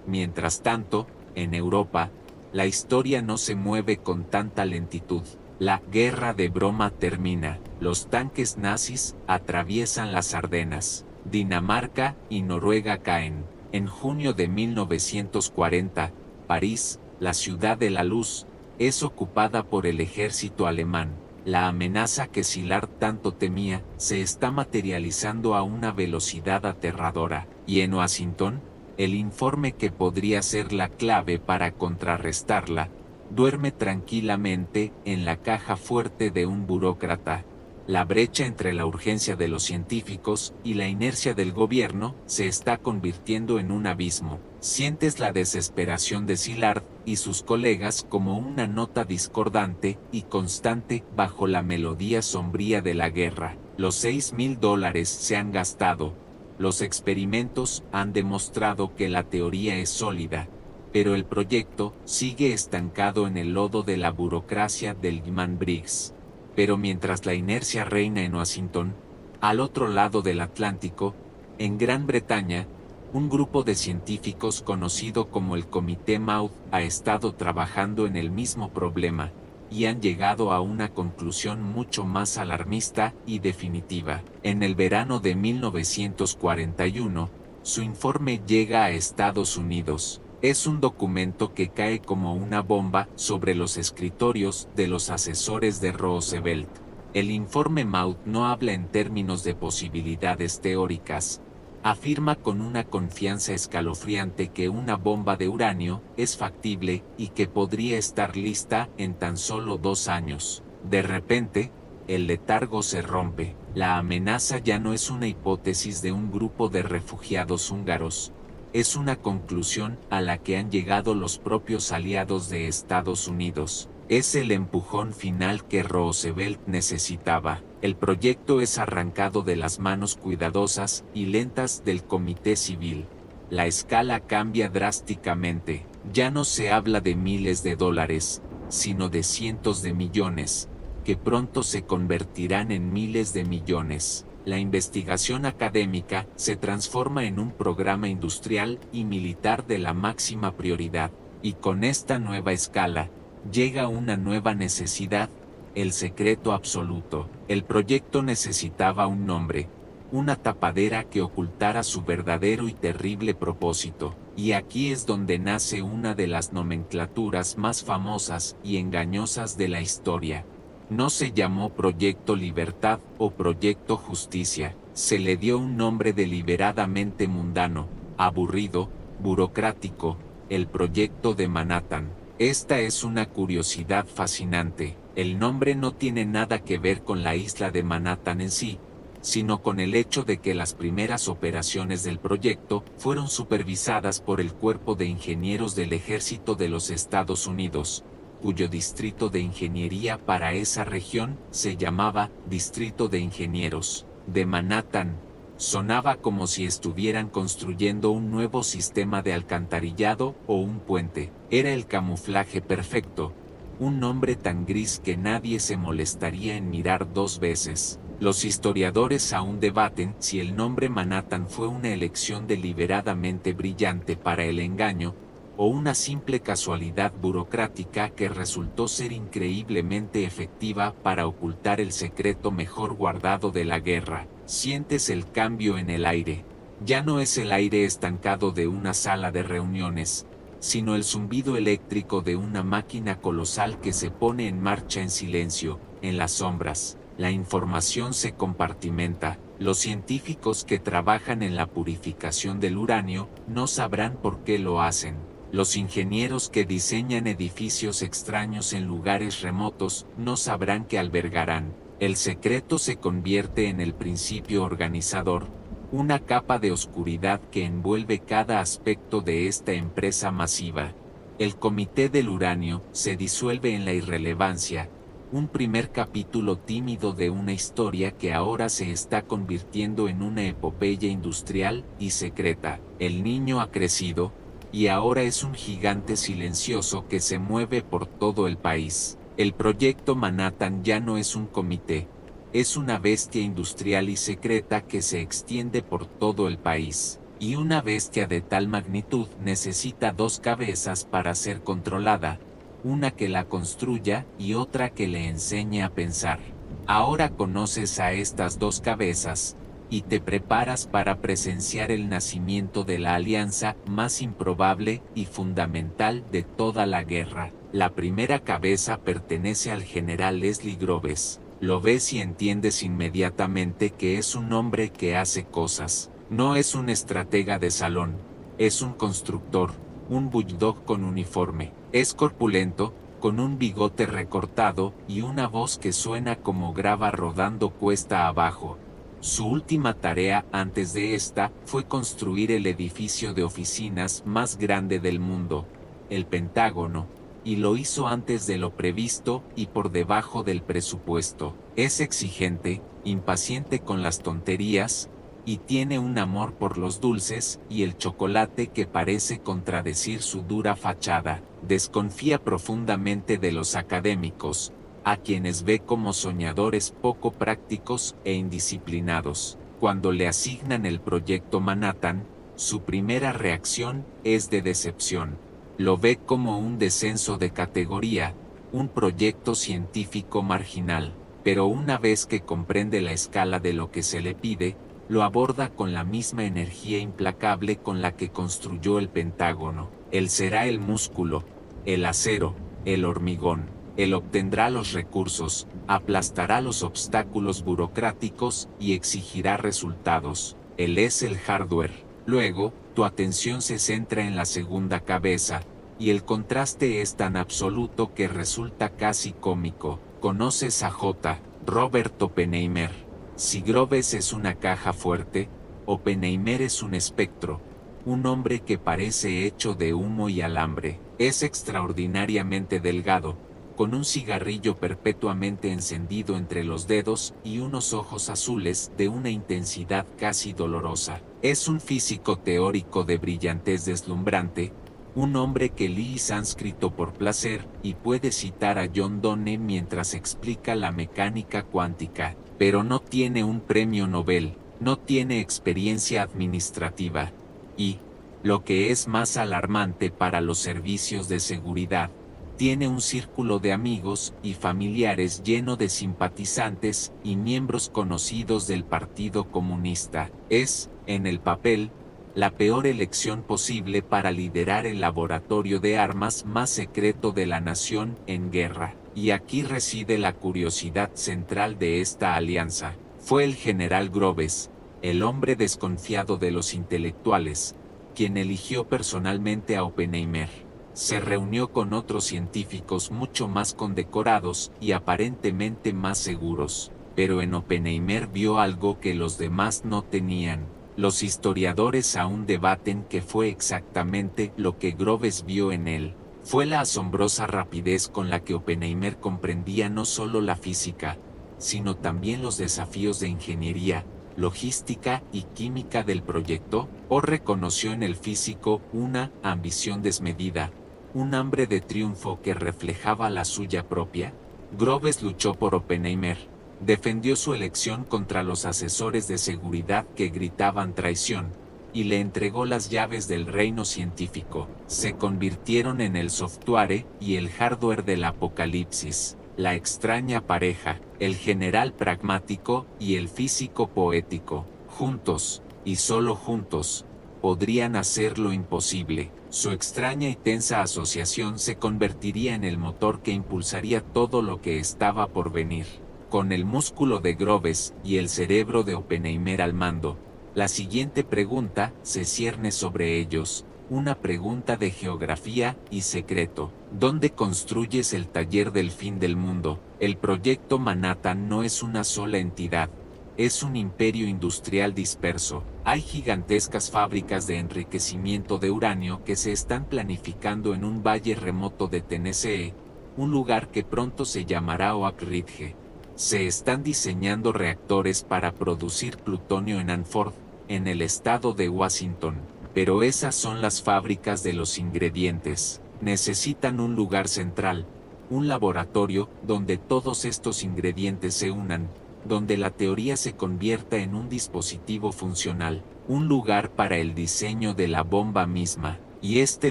Mientras tanto, en Europa, la historia no se mueve con tanta lentitud. La guerra de broma termina. Los tanques nazis atraviesan las Ardenas. Dinamarca y Noruega caen. En junio de 1940, París, la ciudad de la luz, es ocupada por el ejército alemán. La amenaza que Szilard tanto temía se está materializando a una velocidad aterradora, y en Washington, el informe que podría ser la clave para contrarrestarla, duerme tranquilamente en la caja fuerte de un burócrata. La brecha entre la urgencia de los científicos y la inercia del gobierno se está convirtiendo en un abismo. Sientes la desesperación de Szilard y sus colegas como una nota discordante y constante bajo la melodía sombría de la guerra. Los $6,000 se han gastado. Los experimentos han demostrado que la teoría es sólida, pero el proyecto sigue estancado en el lodo de la burocracia del Lehman Briggs. Pero mientras la inercia reina en Washington, al otro lado del Atlántico, en Gran Bretaña, un grupo de científicos conocido como el Comité Maud ha estado trabajando en el mismo problema, y han llegado a una conclusión mucho más alarmista y definitiva. En el verano de 1941, su informe llega a Estados Unidos. Es un documento que cae como una bomba sobre los escritorios de los asesores de Roosevelt. El informe Maud no habla en términos de posibilidades teóricas. Afirma con una confianza escalofriante que una bomba de uranio es factible y que podría estar lista en tan solo 2 años. De repente, el letargo se rompe. La amenaza ya no es una hipótesis de un grupo de refugiados húngaros. Es una conclusión a la que han llegado los propios aliados de Estados Unidos. Es el empujón final que Roosevelt necesitaba. El proyecto es arrancado de las manos cuidadosas y lentas del Comité Civil. La escala cambia drásticamente. Ya no se habla de miles de dólares, sino de cientos de millones, que pronto se convertirán en miles de millones. La investigación académica se transforma en un programa industrial y militar de la máxima prioridad, y con esta nueva escala, llega una nueva necesidad, el secreto absoluto. El proyecto necesitaba un nombre, una tapadera que ocultara su verdadero y terrible propósito. Y aquí es donde nace una de las nomenclaturas más famosas y engañosas de la historia. No se llamó Proyecto Libertad o Proyecto Justicia, se le dio un nombre deliberadamente mundano, aburrido, burocrático, el Proyecto de Manhattan. Esta es una curiosidad fascinante. El nombre no tiene nada que ver con la isla de Manhattan en sí, sino con el hecho de que las primeras operaciones del proyecto fueron supervisadas por el Cuerpo de Ingenieros del Ejército de los Estados Unidos, cuyo distrito de ingeniería para esa región se llamaba Distrito de Ingenieros de Manhattan. Sonaba como si estuvieran construyendo un nuevo sistema de alcantarillado o un puente. Era el camuflaje perfecto, un nombre tan gris que nadie se molestaría en mirar dos veces. Los historiadores aún debaten si el nombre Manhattan fue una elección deliberadamente brillante para el engaño, o una simple casualidad burocrática que resultó ser increíblemente efectiva para ocultar el secreto mejor guardado de la guerra. Sientes el cambio en el aire. Ya no es el aire estancado de una sala de reuniones, sino el zumbido eléctrico de una máquina colosal que se pone en marcha en silencio, en las sombras. La información se compartimenta. Los científicos que trabajan en la purificación del uranio no sabrán por qué lo hacen. Los ingenieros que diseñan edificios extraños en lugares remotos no sabrán qué albergarán. El secreto se convierte en el principio organizador, una capa de oscuridad que envuelve cada aspecto de esta empresa masiva. El Comité del Uranio se disuelve en la irrelevancia, un primer capítulo tímido de una historia que ahora se está convirtiendo en una epopeya industrial y secreta. El niño ha crecido, y ahora es un gigante silencioso que se mueve por todo el país. El proyecto Manhattan ya no es un comité, es una bestia industrial y secreta que se extiende por todo el país. Y una bestia de tal magnitud necesita dos cabezas para ser controlada, una que la construya y otra que le enseñe a pensar. Ahora conoces a estas dos cabezas, y te preparas para presenciar el nacimiento de la alianza más improbable y fundamental de toda la guerra. La primera cabeza pertenece al general Leslie Groves. Lo ves y entiendes inmediatamente que es un hombre que hace cosas. No es un estratega de salón, es un constructor, un bulldog con uniforme. Es corpulento, con un bigote recortado y una voz que suena como grava rodando cuesta abajo. Su última tarea antes de esta fue construir el edificio de oficinas más grande del mundo, el Pentágono, y lo hizo antes de lo previsto y por debajo del presupuesto. Es exigente, impaciente con las tonterías, y tiene un amor por los dulces y el chocolate que parece contradecir su dura fachada. Desconfía profundamente de los académicos, a quienes ve como soñadores poco prácticos e indisciplinados. Cuando le asignan el proyecto Manhattan, su primera reacción es de decepción. Lo ve como un descenso de categoría, un proyecto científico marginal, pero una vez que comprende la escala de lo que se le pide, lo aborda con la misma energía implacable con la que construyó el Pentágono. Él será el músculo, el acero, el hormigón. Él obtendrá los recursos, aplastará los obstáculos burocráticos y exigirá resultados. Él es el hardware. Luego, tu atención se centra en la segunda cabeza, y el contraste es tan absoluto que resulta casi cómico. Conoces a J. Robert Oppenheimer. Si Groves es una caja fuerte, Oppenheimer es un espectro, un hombre que parece hecho de humo y alambre. Es extraordinariamente delgado, con un cigarrillo perpetuamente encendido entre los dedos y unos ojos azules de una intensidad casi dolorosa. Es un físico teórico de brillantez deslumbrante, un hombre que lee sánscrito por placer y puede citar a John Donne mientras explica la mecánica cuántica, pero no tiene un premio Nobel, no tiene experiencia administrativa, y, lo que es más alarmante para los servicios de seguridad, Tiene un círculo de amigos y familiares lleno de simpatizantes y miembros conocidos del Partido Comunista. Es, en el papel, la peor elección posible para liderar el laboratorio de armas más secreto de la nación en guerra. Y aquí reside la curiosidad central de esta alianza. Fue el general Groves, el hombre desconfiado de los intelectuales, quien eligió personalmente a Oppenheimer. Se reunió con otros científicos mucho más condecorados y aparentemente más seguros, pero en Oppenheimer vio algo que los demás no tenían. Los historiadores aún debaten qué fue exactamente lo que Groves vio en él. Fue la asombrosa rapidez con la que Oppenheimer comprendía no solo la física, sino también los desafíos de ingeniería, logística y química del proyecto, o reconoció en el físico una ambición desmedida, un hambre de triunfo que reflejaba la suya propia. Groves luchó por Oppenheimer, defendió su elección contra los asesores de seguridad que gritaban traición, y le entregó las llaves del reino científico. Se convirtieron en el software y el hardware del apocalipsis, la extraña pareja, el general pragmático y el físico poético. Juntos, y solo juntos, podrían hacer lo imposible. Su extraña y tensa asociación se convertiría en el motor que impulsaría todo lo que estaba por venir. Con el músculo de Groves y el cerebro de Oppenheimer al mando, la siguiente pregunta se cierne sobre ellos, una pregunta de geografía y secreto. ¿Dónde construyes el taller del fin del mundo? El proyecto Manhattan no es una sola entidad, es un imperio industrial disperso. Hay gigantescas fábricas de enriquecimiento de uranio que se están planificando en un valle remoto de Tennessee, un lugar que pronto se llamará Oak Ridge. Se están diseñando reactores para producir plutonio en Hanford, en el estado de Washington. Pero esas son las fábricas de los ingredientes. Necesitan un lugar central, un laboratorio donde todos estos ingredientes se unan, donde la teoría se convierta en un dispositivo funcional, un lugar para el diseño de la bomba misma. Y este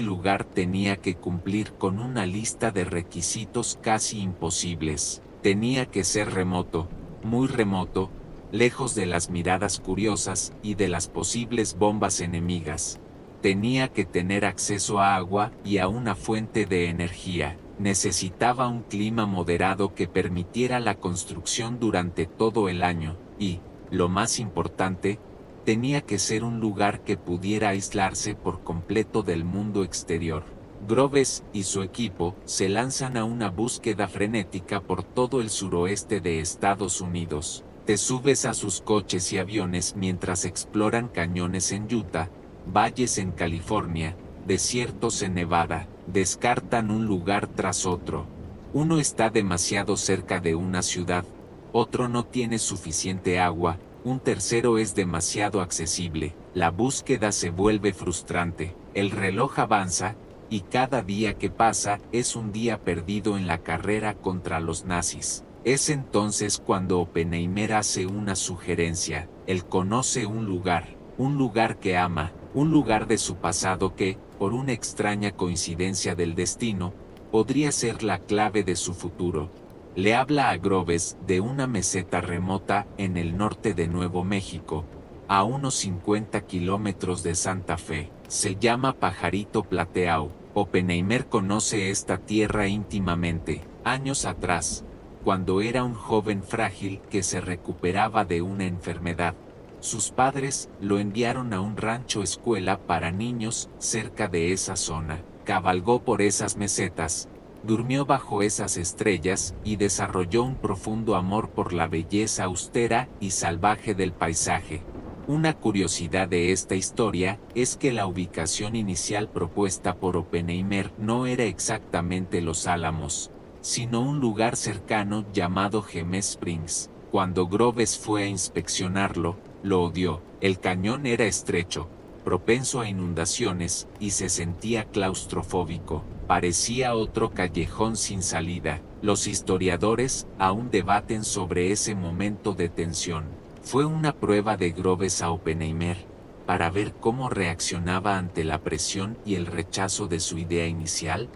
lugar tenía que cumplir con una lista de requisitos casi imposibles. Tenía que ser remoto, muy remoto, lejos de las miradas curiosas y de las posibles bombas enemigas. Tenía que tener acceso a agua y a una fuente de energía. Necesitaba un clima moderado que permitiera la construcción durante todo el año, y, lo más importante, tenía que ser un lugar que pudiera aislarse por completo del mundo exterior. Groves y su equipo se lanzan a una búsqueda frenética por todo el suroeste de Estados Unidos. Te subes a sus coches y aviones mientras exploran cañones en Utah, valles en California, desiertos en Nevada. Descartan un lugar tras otro. Uno está demasiado cerca de una ciudad, otro no tiene suficiente agua, un tercero es demasiado accesible. La búsqueda se vuelve frustrante, el reloj avanza, y cada día que pasa es un día perdido en la carrera contra los nazis. Es entonces cuando Oppenheimer hace una sugerencia. Él conoce un lugar que ama, un lugar de su pasado que, por una extraña coincidencia del destino, podría ser la clave de su futuro. Le habla a Groves de una meseta remota en el norte de Nuevo México, a unos 50 kilómetros de Santa Fe. Se llama Pajarito Plateau. Oppenheimer conoce esta tierra íntimamente. Años atrás, cuando era un joven frágil que se recuperaba de una enfermedad, sus padres lo enviaron a un rancho escuela para niños cerca de esa zona. Cabalgó por esas mesetas, durmió bajo esas estrellas y desarrolló un profundo amor por la belleza austera y salvaje del paisaje. Una curiosidad de esta historia es que la ubicación inicial propuesta por Oppenheimer no era exactamente Los Álamos, sino un lugar cercano llamado Gem Springs. Cuando Groves fue a inspeccionarlo, lo odió. El cañón era estrecho, propenso a inundaciones, y se sentía claustrofóbico. Parecía otro callejón sin salida. Los historiadores aún debaten sobre ese momento de tensión. Fue una prueba de Groves a Oppenheimer, para ver cómo reaccionaba ante la presión y el rechazo de su idea inicial,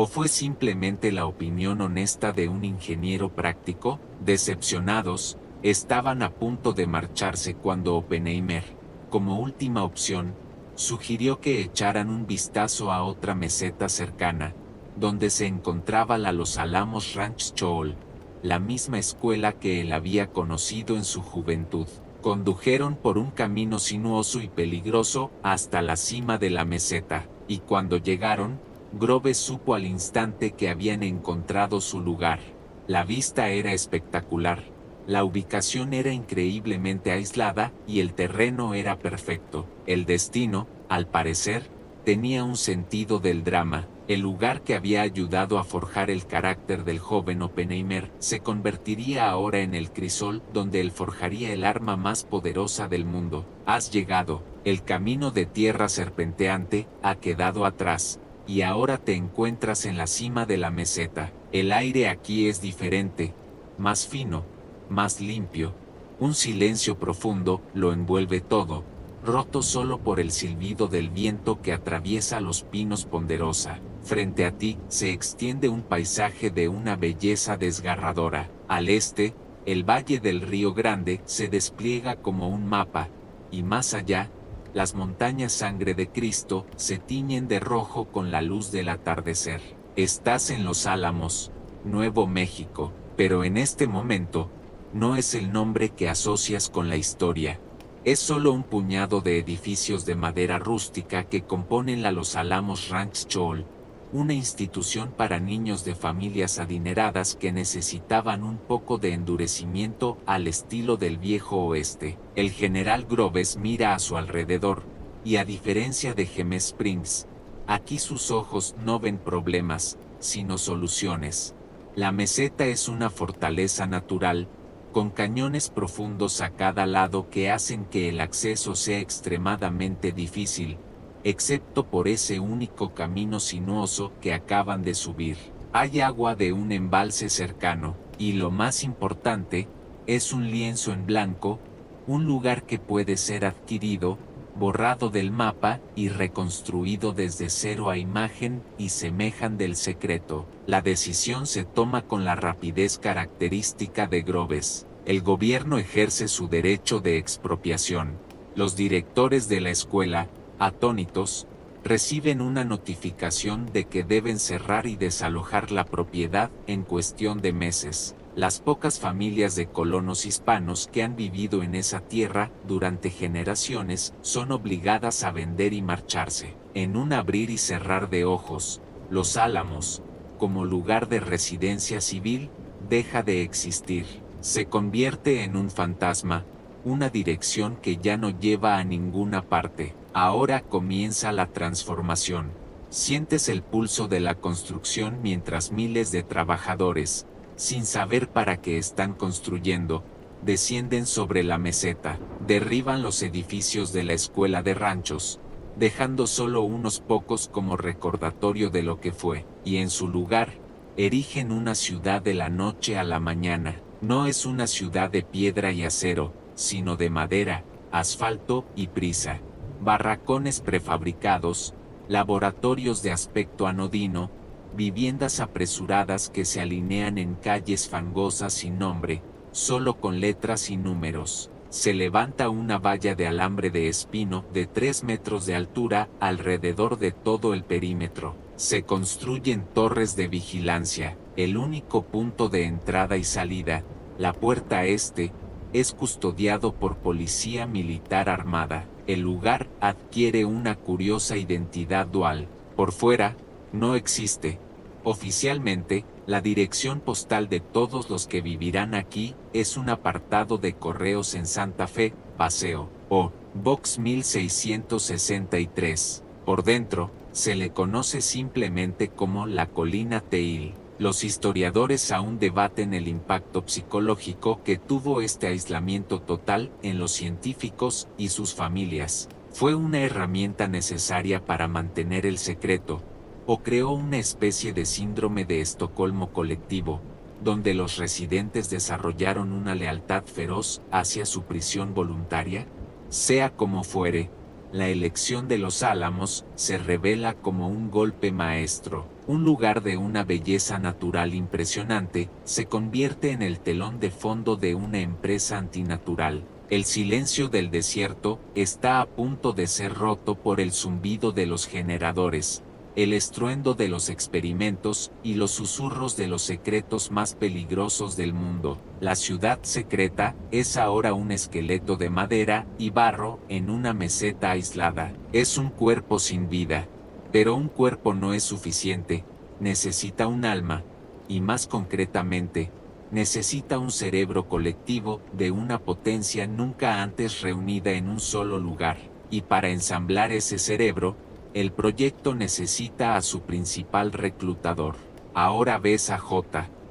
¿O fue simplemente la opinión honesta de un ingeniero práctico? Decepcionados, estaban a punto de marcharse cuando Oppenheimer, como última opción, sugirió que echaran un vistazo a otra meseta cercana, donde se encontraba la Los Alamos Ranch Chool, la misma escuela que él había conocido en su juventud. Condujeron por un camino sinuoso y peligroso hasta la cima de la meseta, y cuando llegaron, Groves supo al instante que habían encontrado su lugar. La vista era espectacular, la ubicación era increíblemente aislada y el terreno era perfecto. El destino, al parecer, tenía un sentido del drama. El lugar que había ayudado a forjar el carácter del joven Oppenheimer se convertiría ahora en el crisol donde él forjaría el arma más poderosa del mundo. Has llegado, el camino de tierra serpenteante ha quedado atrás, y ahora te encuentras en la cima de la meseta. El aire aquí es diferente, más fino, más limpio. Un silencio profundo lo envuelve todo, roto solo por el silbido del viento que atraviesa los pinos ponderosa. Frente a ti se extiende un paisaje de una belleza desgarradora. Al este, el valle del Río Grande se despliega como un mapa, y más allá, las montañas Sangre de Cristo se tiñen de rojo con la luz del atardecer. Estás en Los Álamos, Nuevo México, pero en este momento, no es el nombre que asocias con la historia. Es solo un puñado de edificios de madera rústica que componen la Los Alamos Ranch Chool, una institución para niños de familias adineradas que necesitaban un poco de endurecimiento al estilo del viejo oeste. El general Groves mira a su alrededor, y a diferencia de Gem Springs, aquí sus ojos no ven problemas, sino soluciones. La meseta es una fortaleza natural, con cañones profundos a cada lado que hacen que el acceso sea extremadamente difícil, excepto por ese único camino sinuoso que acaban de subir. Hay agua de un embalse cercano, y lo más importante, es un lienzo en blanco, un lugar que puede ser adquirido, borrado del mapa y reconstruido desde cero a imagen y semejan del secreto. La decisión se toma con la rapidez característica de Groves. El gobierno ejerce su derecho de expropiación. Los directores de la escuela, atónitos, reciben una notificación de que deben cerrar y desalojar la propiedad en cuestión de meses. Las pocas familias de colonos hispanos que han vivido en esa tierra durante generaciones son obligadas a vender y marcharse. En un abrir y cerrar de ojos, Los Álamos, como lugar de residencia civil, deja de existir. Se convierte en un fantasma, una dirección que ya no lleva a ninguna parte. Ahora comienza la transformación. Sientes el pulso de la construcción mientras miles de trabajadores, sin saber para qué están construyendo, descienden sobre la meseta, derriban los edificios de la escuela de ranchos, dejando solo unos pocos como recordatorio de lo que fue, y en su lugar, erigen una ciudad de la noche a la mañana. No es una ciudad de piedra y acero, sino de madera, asfalto y prisa. Barracones prefabricados, laboratorios de aspecto anodino, viviendas apresuradas que se alinean en calles fangosas sin nombre, solo con letras y números. Se levanta una valla de alambre de espino de 3 metros de altura alrededor de todo el perímetro. Se construyen torres de vigilancia. El único punto de entrada y salida, la puerta este, es custodiado por policía militar armada. El lugar adquiere una curiosa identidad dual. Por fuera, no existe. Oficialmente, la dirección postal de todos los que vivirán aquí es un apartado de correos en Santa Fe, Paseo, o Box 1663. Por dentro, se le conoce simplemente como la Colina Teil. Los historiadores aún debaten el impacto psicológico que tuvo este aislamiento total en los científicos y sus familias. ¿Fue una herramienta necesaria para mantener el secreto, o creó una especie de síndrome de Estocolmo colectivo, donde los residentes desarrollaron una lealtad feroz hacia su prisión voluntaria? Sea como fuere, la elección de Los Álamos se revela como un golpe maestro. Un lugar de una belleza natural impresionante se convierte en el telón de fondo de una empresa antinatural. El silencio del desierto está a punto de ser roto por el zumbido de los generadores, el estruendo de los experimentos y los susurros de los secretos más peligrosos del mundo. La ciudad secreta es ahora un esqueleto de madera y barro en una meseta aislada. Es un cuerpo sin vida. Pero un cuerpo no es suficiente, necesita un alma, y más concretamente, necesita un cerebro colectivo de una potencia nunca antes reunida en un solo lugar. Y para ensamblar ese cerebro, el proyecto necesita a su principal reclutador. Ahora ves a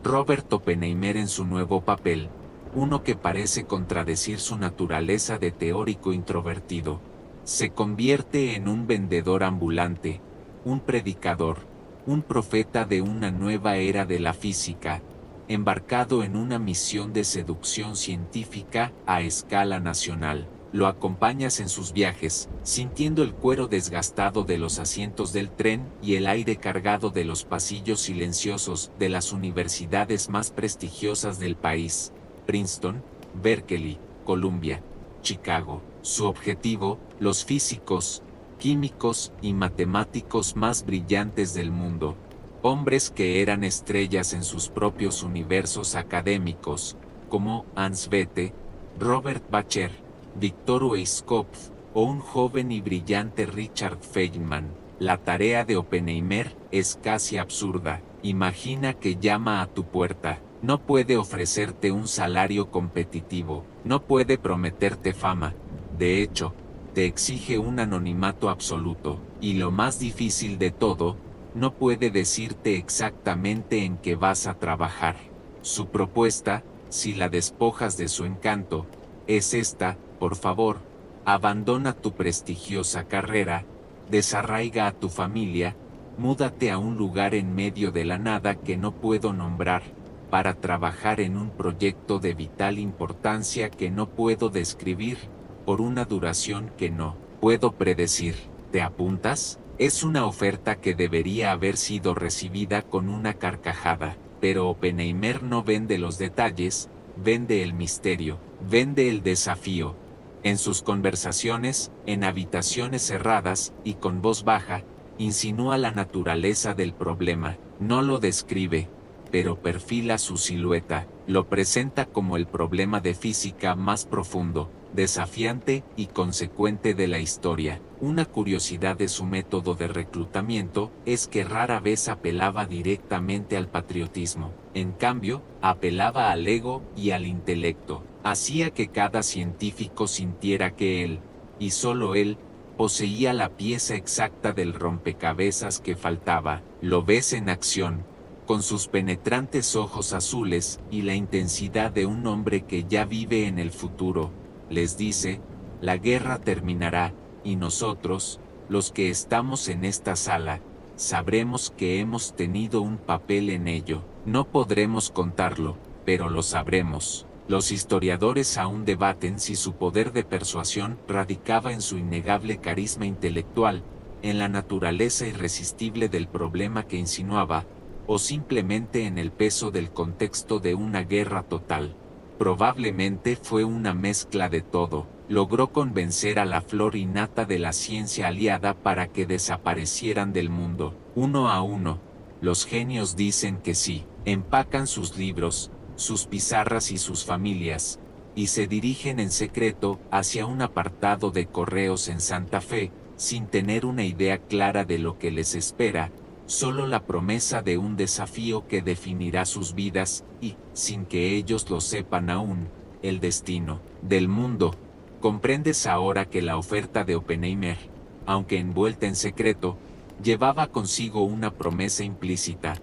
Robert Oppenheimer en su nuevo papel, uno que parece contradecir su naturaleza de teórico introvertido. Se convierte en un vendedor ambulante, un predicador, un profeta de una nueva era de la física, embarcado en una misión de seducción científica a escala nacional. Lo acompañas en sus viajes, sintiendo el cuero desgastado de los asientos del tren y el aire cargado de los pasillos silenciosos de las universidades más prestigiosas del país: Princeton, Berkeley, Columbia, Chicago. Su objetivo, los físicos, químicos y matemáticos más brillantes del mundo. Hombres que eran estrellas en sus propios universos académicos, como Hans Bethe, Robert Bacher, Victor Weisskopf o un joven y brillante Richard Feynman. La tarea de Oppenheimer es casi absurda. Imagina que llama a tu puerta. No puede ofrecerte un salario competitivo, no puede prometerte fama. De hecho, te exige un anonimato absoluto, y lo más difícil de todo, no puede decirte exactamente en qué vas a trabajar. Su propuesta, si la despojas de su encanto, es esta: por favor, abandona tu prestigiosa carrera, desarraiga a tu familia, múdate a un lugar en medio de la nada que no puedo nombrar, para trabajar en un proyecto de vital importancia que no puedo describir, por una duración que no puedo predecir. ¿Te apuntas? Es una oferta que debería haber sido recibida con una carcajada, pero Oppenheimer no vende los detalles, vende el misterio, vende el desafío. En sus conversaciones, en habitaciones cerradas y con voz baja, insinúa la naturaleza del problema. No lo describe, pero perfila su silueta, lo presenta como el problema de física más profundo, desafiante y consecuente de la historia. Una curiosidad de su método de reclutamiento es que rara vez apelaba directamente al patriotismo. En cambio, apelaba al ego y al intelecto. Hacía que cada científico sintiera que él, y solo él, poseía la pieza exacta del rompecabezas que faltaba. Lo ves en acción, con sus penetrantes ojos azules y la intensidad de un hombre que ya vive en el futuro. Les dice: la guerra terminará, y nosotros, los que estamos en esta sala, sabremos que hemos tenido un papel en ello. No podremos contarlo, pero lo sabremos. Los historiadores aún debaten si su poder de persuasión radicaba en su innegable carisma intelectual, en la naturaleza irresistible del problema que insinuaba, o simplemente en el peso del contexto de una guerra total. Probablemente fue una mezcla de todo. Logró convencer a la flor innata de la ciencia aliada para que desaparecieran del mundo, uno a uno. Los genios dicen que sí, empacan sus libros, sus pizarras y sus familias, y se dirigen en secreto hacia un apartado de correos en Santa Fe, sin tener una idea clara de lo que les espera, solo la promesa de un desafío que definirá sus vidas, y, sin que ellos lo sepan aún, el destino del mundo. Comprendes ahora que la oferta de Oppenheimer, aunque envuelta en secreto, llevaba consigo una promesa implícita,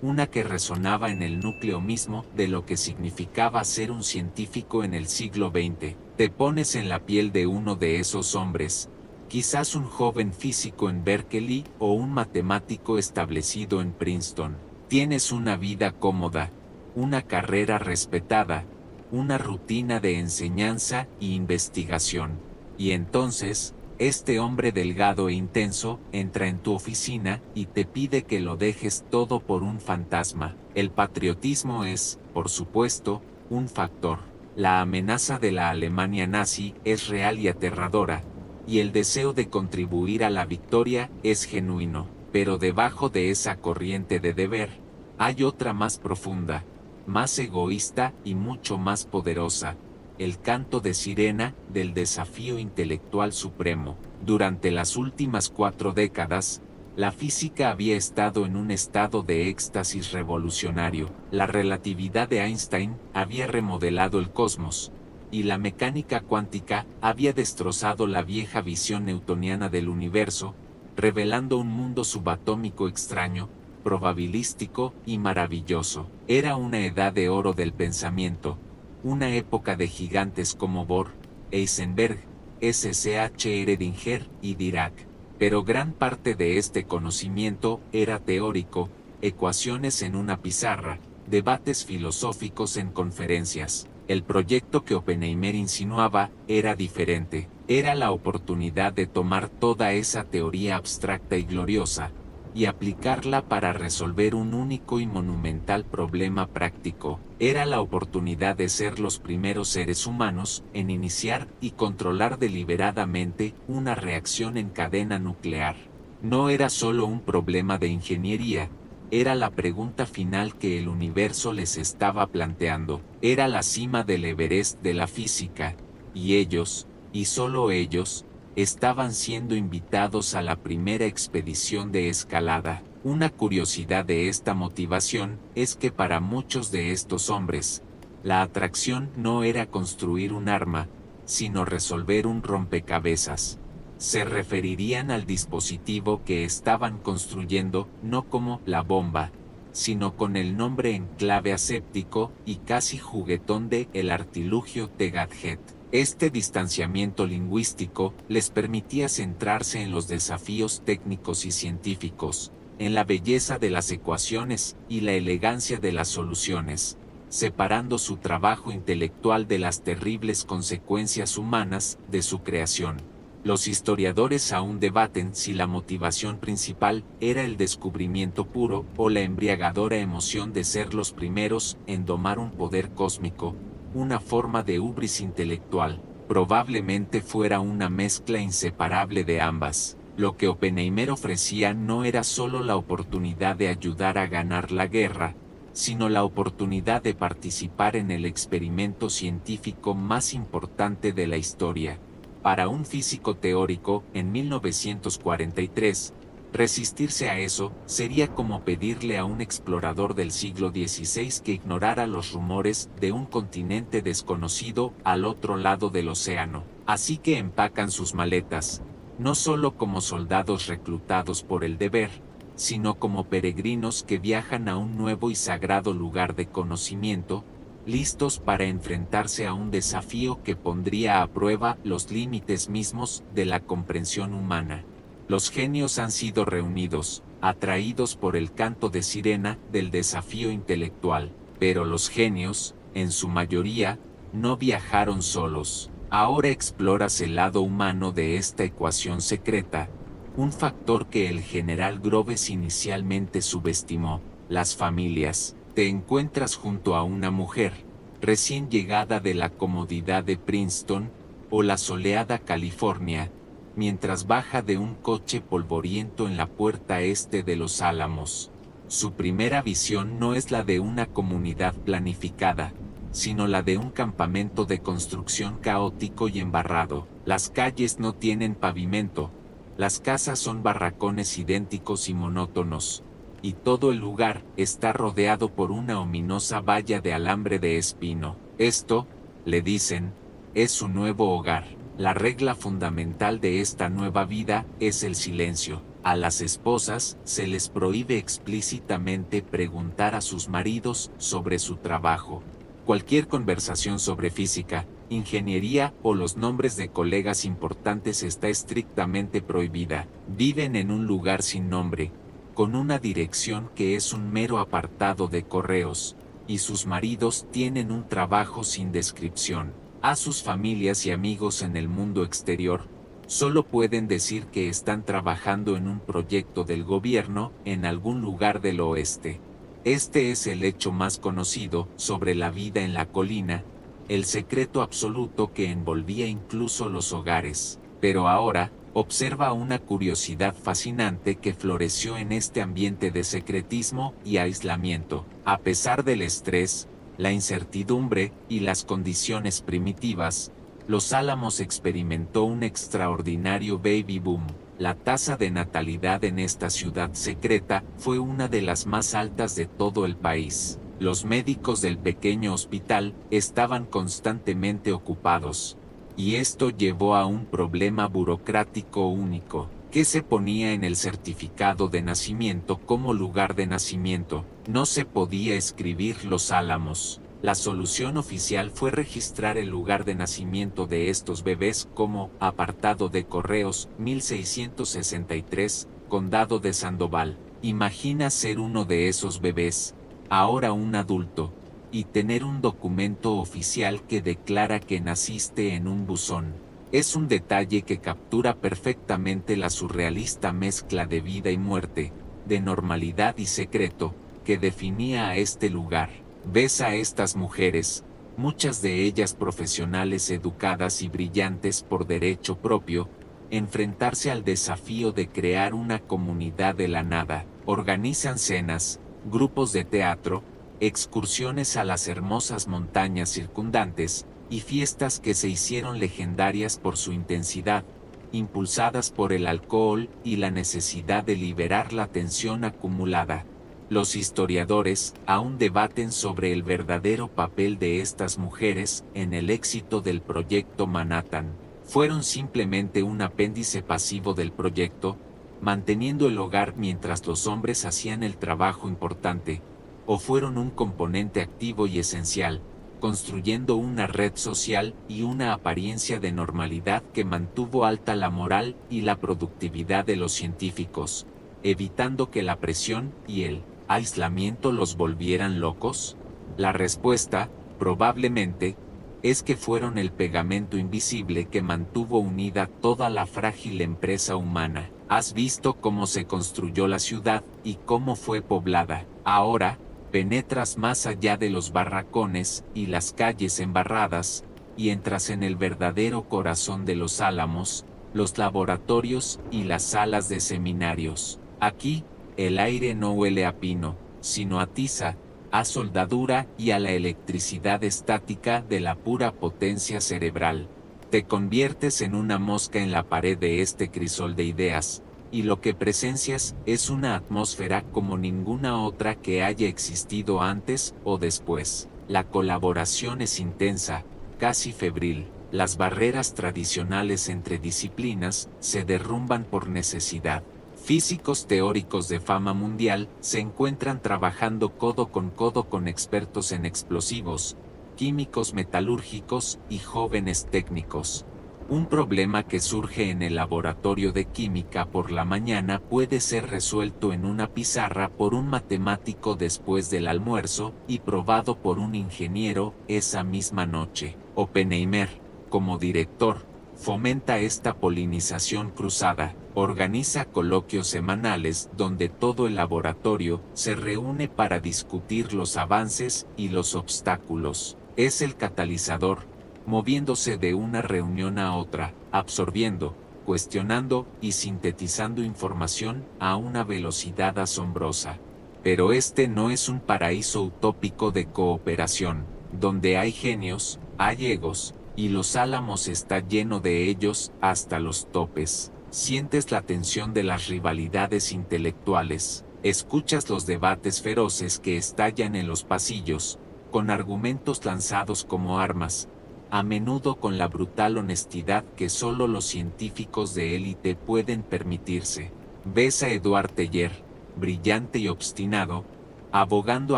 una que resonaba en el núcleo mismo de lo que significaba ser un científico en el siglo XX. Te pones en la piel de uno de esos hombres, quizás un joven físico en Berkeley o un matemático establecido en Princeton. Tienes una vida cómoda, una carrera respetada, una rutina de enseñanza e investigación. Y entonces, Este hombre delgado e intenso entra en tu oficina y te pide que lo dejes todo por un fantasma. El patriotismo es, por supuesto, un factor. La amenaza de la Alemania nazi es real y aterradora, y el deseo de contribuir a la victoria es genuino. Pero debajo de esa corriente de deber, hay otra más profunda, más egoísta y mucho más poderosa: el canto de sirena del desafío intelectual supremo. Durante las últimas 4 décadas, la física había estado en un estado de éxtasis revolucionario. La relatividad de Einstein había remodelado el cosmos, y la mecánica cuántica había destrozado la vieja visión newtoniana del universo, revelando un mundo subatómico extraño, probabilístico y maravilloso. Era una edad de oro del pensamiento, una época de gigantes como Bohr, Heisenberg, SCH Eredinger y Dirac. Pero gran parte de este conocimiento era teórico: ecuaciones en una pizarra, debates filosóficos en conferencias. El proyecto que Oppenheimer insinuaba era diferente. Era la oportunidad de tomar toda esa teoría abstracta y gloriosa, y aplicarla para resolver un único y monumental problema práctico. Era la oportunidad de ser los primeros seres humanos en iniciar y controlar deliberadamente una reacción en cadena nuclear. No era solo un problema de ingeniería, era la pregunta final que el universo les estaba planteando. Era la cima del Everest de la física, y ellos, y solo ellos, estaban siendo invitados a la primera expedición de escalada. Una curiosidad de esta motivación es que para muchos de estos hombres, la atracción no era construir un arma, sino resolver un rompecabezas. Se referirían al dispositivo que estaban construyendo no como la bomba, sino con el nombre en clave aséptico y casi juguetón de el artilugio de Gadget. Este distanciamiento lingüístico les permitía centrarse en los desafíos técnicos y científicos, en la belleza de las ecuaciones y la elegancia de las soluciones, separando su trabajo intelectual de las terribles consecuencias humanas de su creación. Los historiadores aún debaten si la motivación principal era el descubrimiento puro o la embriagadora emoción de ser los primeros en domar un poder cósmico, una forma de hubris intelectual. Probablemente fuera una mezcla inseparable de ambas. Lo que Oppenheimer ofrecía no era solo la oportunidad de ayudar a ganar la guerra, sino la oportunidad de participar en el experimento científico más importante de la historia. Para un físico teórico, en 1943, resistirse a eso sería como pedirle a un explorador del siglo XVI que ignorara los rumores de un continente desconocido al otro lado del océano. Así que empacan sus maletas, no solo como soldados reclutados por el deber, sino como peregrinos que viajan a un nuevo y sagrado lugar de conocimiento, listos para enfrentarse a un desafío que pondría a prueba los límites mismos de la comprensión humana. Los genios han sido reunidos, atraídos por el canto de sirena del desafío intelectual, pero los genios, en su mayoría, no viajaron solos. Ahora exploras el lado humano de esta ecuación secreta, un factor que el general Groves inicialmente subestimó: las familias. Te encuentras junto a una mujer, recién llegada de la comodidad de Princeton, o la soleada California, mientras baja de un coche polvoriento en la puerta este de Los Álamos. Su primera visión no es la de una comunidad planificada, sino la de un campamento de construcción caótico y embarrado. Las calles no tienen pavimento, las casas son barracones idénticos y monótonos, y todo el lugar está rodeado por una ominosa valla de alambre de espino. Esto, le dicen, es su nuevo hogar. La regla fundamental de esta nueva vida es el silencio. A las esposas se les prohíbe explícitamente preguntar a sus maridos sobre su trabajo. Cualquier conversación sobre física, ingeniería o los nombres de colegas importantes está estrictamente prohibida. Viven en un lugar sin nombre, con una dirección que es un mero apartado de correos, y sus maridos tienen un trabajo sin descripción. A sus familias y amigos en el mundo exterior, Solo pueden decir que están trabajando en un proyecto del gobierno en algún lugar del oeste. Este es el hecho más conocido sobre la vida en la colina, el secreto absoluto que envolvía incluso los hogares. Pero ahora, observa una curiosidad fascinante que floreció en este ambiente de secretismo y aislamiento. A pesar del estrés, la incertidumbre y las condiciones primitivas, Los Álamos experimentó un extraordinario baby boom. La tasa de natalidad en esta ciudad secreta fue una de las más altas de todo el país. Los médicos del pequeño hospital estaban constantemente ocupados. Y esto llevó a un problema burocrático único, que se ponía en el certificado de nacimiento como lugar de nacimiento. No se podía escribir Los Álamos. La solución oficial fue registrar el lugar de nacimiento de estos bebés como apartado de correos 1663, Condado de Sandoval. Imagina ser uno de esos bebés, ahora un adulto, y tener un documento oficial que declara que naciste en un buzón. Es un detalle que captura perfectamente la surrealista mezcla de vida y muerte, de normalidad y secreto, que definía a este lugar. Ves a estas mujeres, muchas de ellas profesionales educadas y brillantes por derecho propio, enfrentarse al desafío de crear una comunidad de la nada. Organizan cenas, grupos de teatro, excursiones a las hermosas montañas circundantes, y fiestas que se hicieron legendarias por su intensidad, impulsadas por el alcohol y la necesidad de liberar la tensión acumulada. Los historiadores aún debaten sobre el verdadero papel de estas mujeres en el éxito del proyecto Manhattan. Fueron simplemente un apéndice pasivo del proyecto, manteniendo el hogar mientras los hombres hacían el trabajo importante, o fueron un componente activo y esencial, construyendo una red social y una apariencia de normalidad que mantuvo alta la moral y la productividad de los científicos, evitando que la presión y el aislamiento los volvieran locos? La respuesta, probablemente, es que fueron el pegamento invisible que mantuvo unida toda la frágil empresa humana. Has visto cómo se construyó la ciudad y cómo fue poblada. Ahora, penetras más allá de los barracones y las calles embarradas, y entras en el verdadero corazón de Los Álamos, los laboratorios y las salas de seminarios. Aquí, el aire no huele a pino, sino a tiza, a soldadura y a la electricidad estática de la pura potencia cerebral. Te conviertes en una mosca en la pared de este crisol de ideas, y lo que presencias es una atmósfera como ninguna otra que haya existido antes o después. La colaboración es intensa, casi febril. Las barreras tradicionales entre disciplinas se derrumban por necesidad. Físicos teóricos de fama mundial se encuentran trabajando codo con expertos en explosivos, químicos metalúrgicos y jóvenes técnicos. Un problema que surge en el laboratorio de química por la mañana puede ser resuelto en una pizarra por un matemático después del almuerzo y probado por un ingeniero esa misma noche. Oppenheimer, como director, fomenta esta polinización cruzada. Organiza coloquios semanales donde todo el laboratorio se reúne para discutir los avances y los obstáculos. Es el catalizador, moviéndose de una reunión a otra, absorbiendo, cuestionando y sintetizando información a una velocidad asombrosa. Pero este no es un paraíso utópico de cooperación, donde hay genios, hay egos, y Los Álamos está lleno de ellos hasta los topes. Sientes la tensión de las rivalidades intelectuales, escuchas los debates feroces que estallan en los pasillos, con argumentos lanzados como armas, a menudo con la brutal honestidad que solo los científicos de élite pueden permitirse. Ves a Edouard Teller, brillante y obstinado, abogando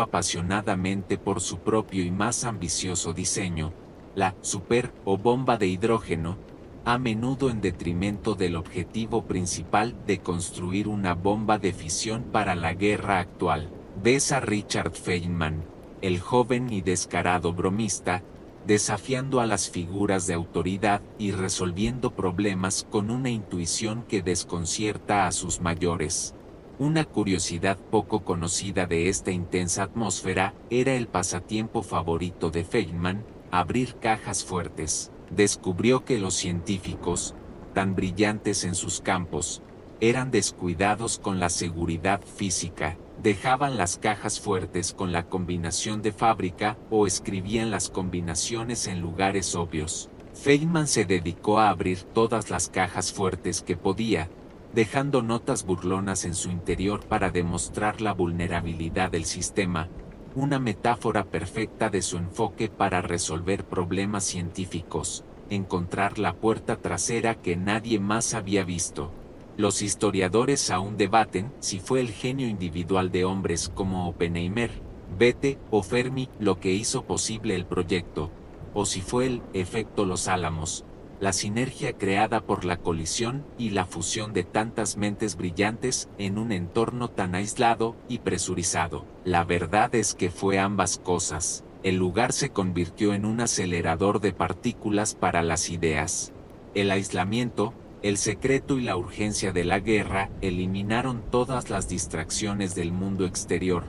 apasionadamente por su propio y más ambicioso diseño, la super o bomba de hidrógeno, a menudo en detrimento del objetivo principal de construir una bomba de fisión para la guerra actual. Ves a Richard Feynman, el joven y descarado bromista, desafiando a las figuras de autoridad y resolviendo problemas con una intuición que desconcierta a sus mayores. Una curiosidad poco conocida de esta intensa atmósfera era el pasatiempo favorito de Feynman, abrir cajas fuertes. Descubrió que los científicos, tan brillantes en sus campos, eran descuidados con la seguridad física, dejaban las cajas fuertes con la combinación de fábrica o escribían las combinaciones en lugares obvios. Feynman se dedicó a abrir todas las cajas fuertes que podía, dejando notas burlonas en su interior para demostrar la vulnerabilidad del sistema, una metáfora perfecta de su enfoque para resolver problemas científicos, encontrar la puerta trasera que nadie más había visto. Los historiadores aún debaten si fue el genio individual de hombres como Oppenheimer, Bethe o Fermi lo que hizo posible el proyecto, o si fue el efecto Los Álamos, la sinergia creada por la colisión y la fusión de tantas mentes brillantes en un entorno tan aislado y presurizado. La verdad es que fue ambas cosas. El lugar se convirtió en un acelerador de partículas para las ideas. El aislamiento, el secreto y la urgencia de la guerra eliminaron todas las distracciones del mundo exterior,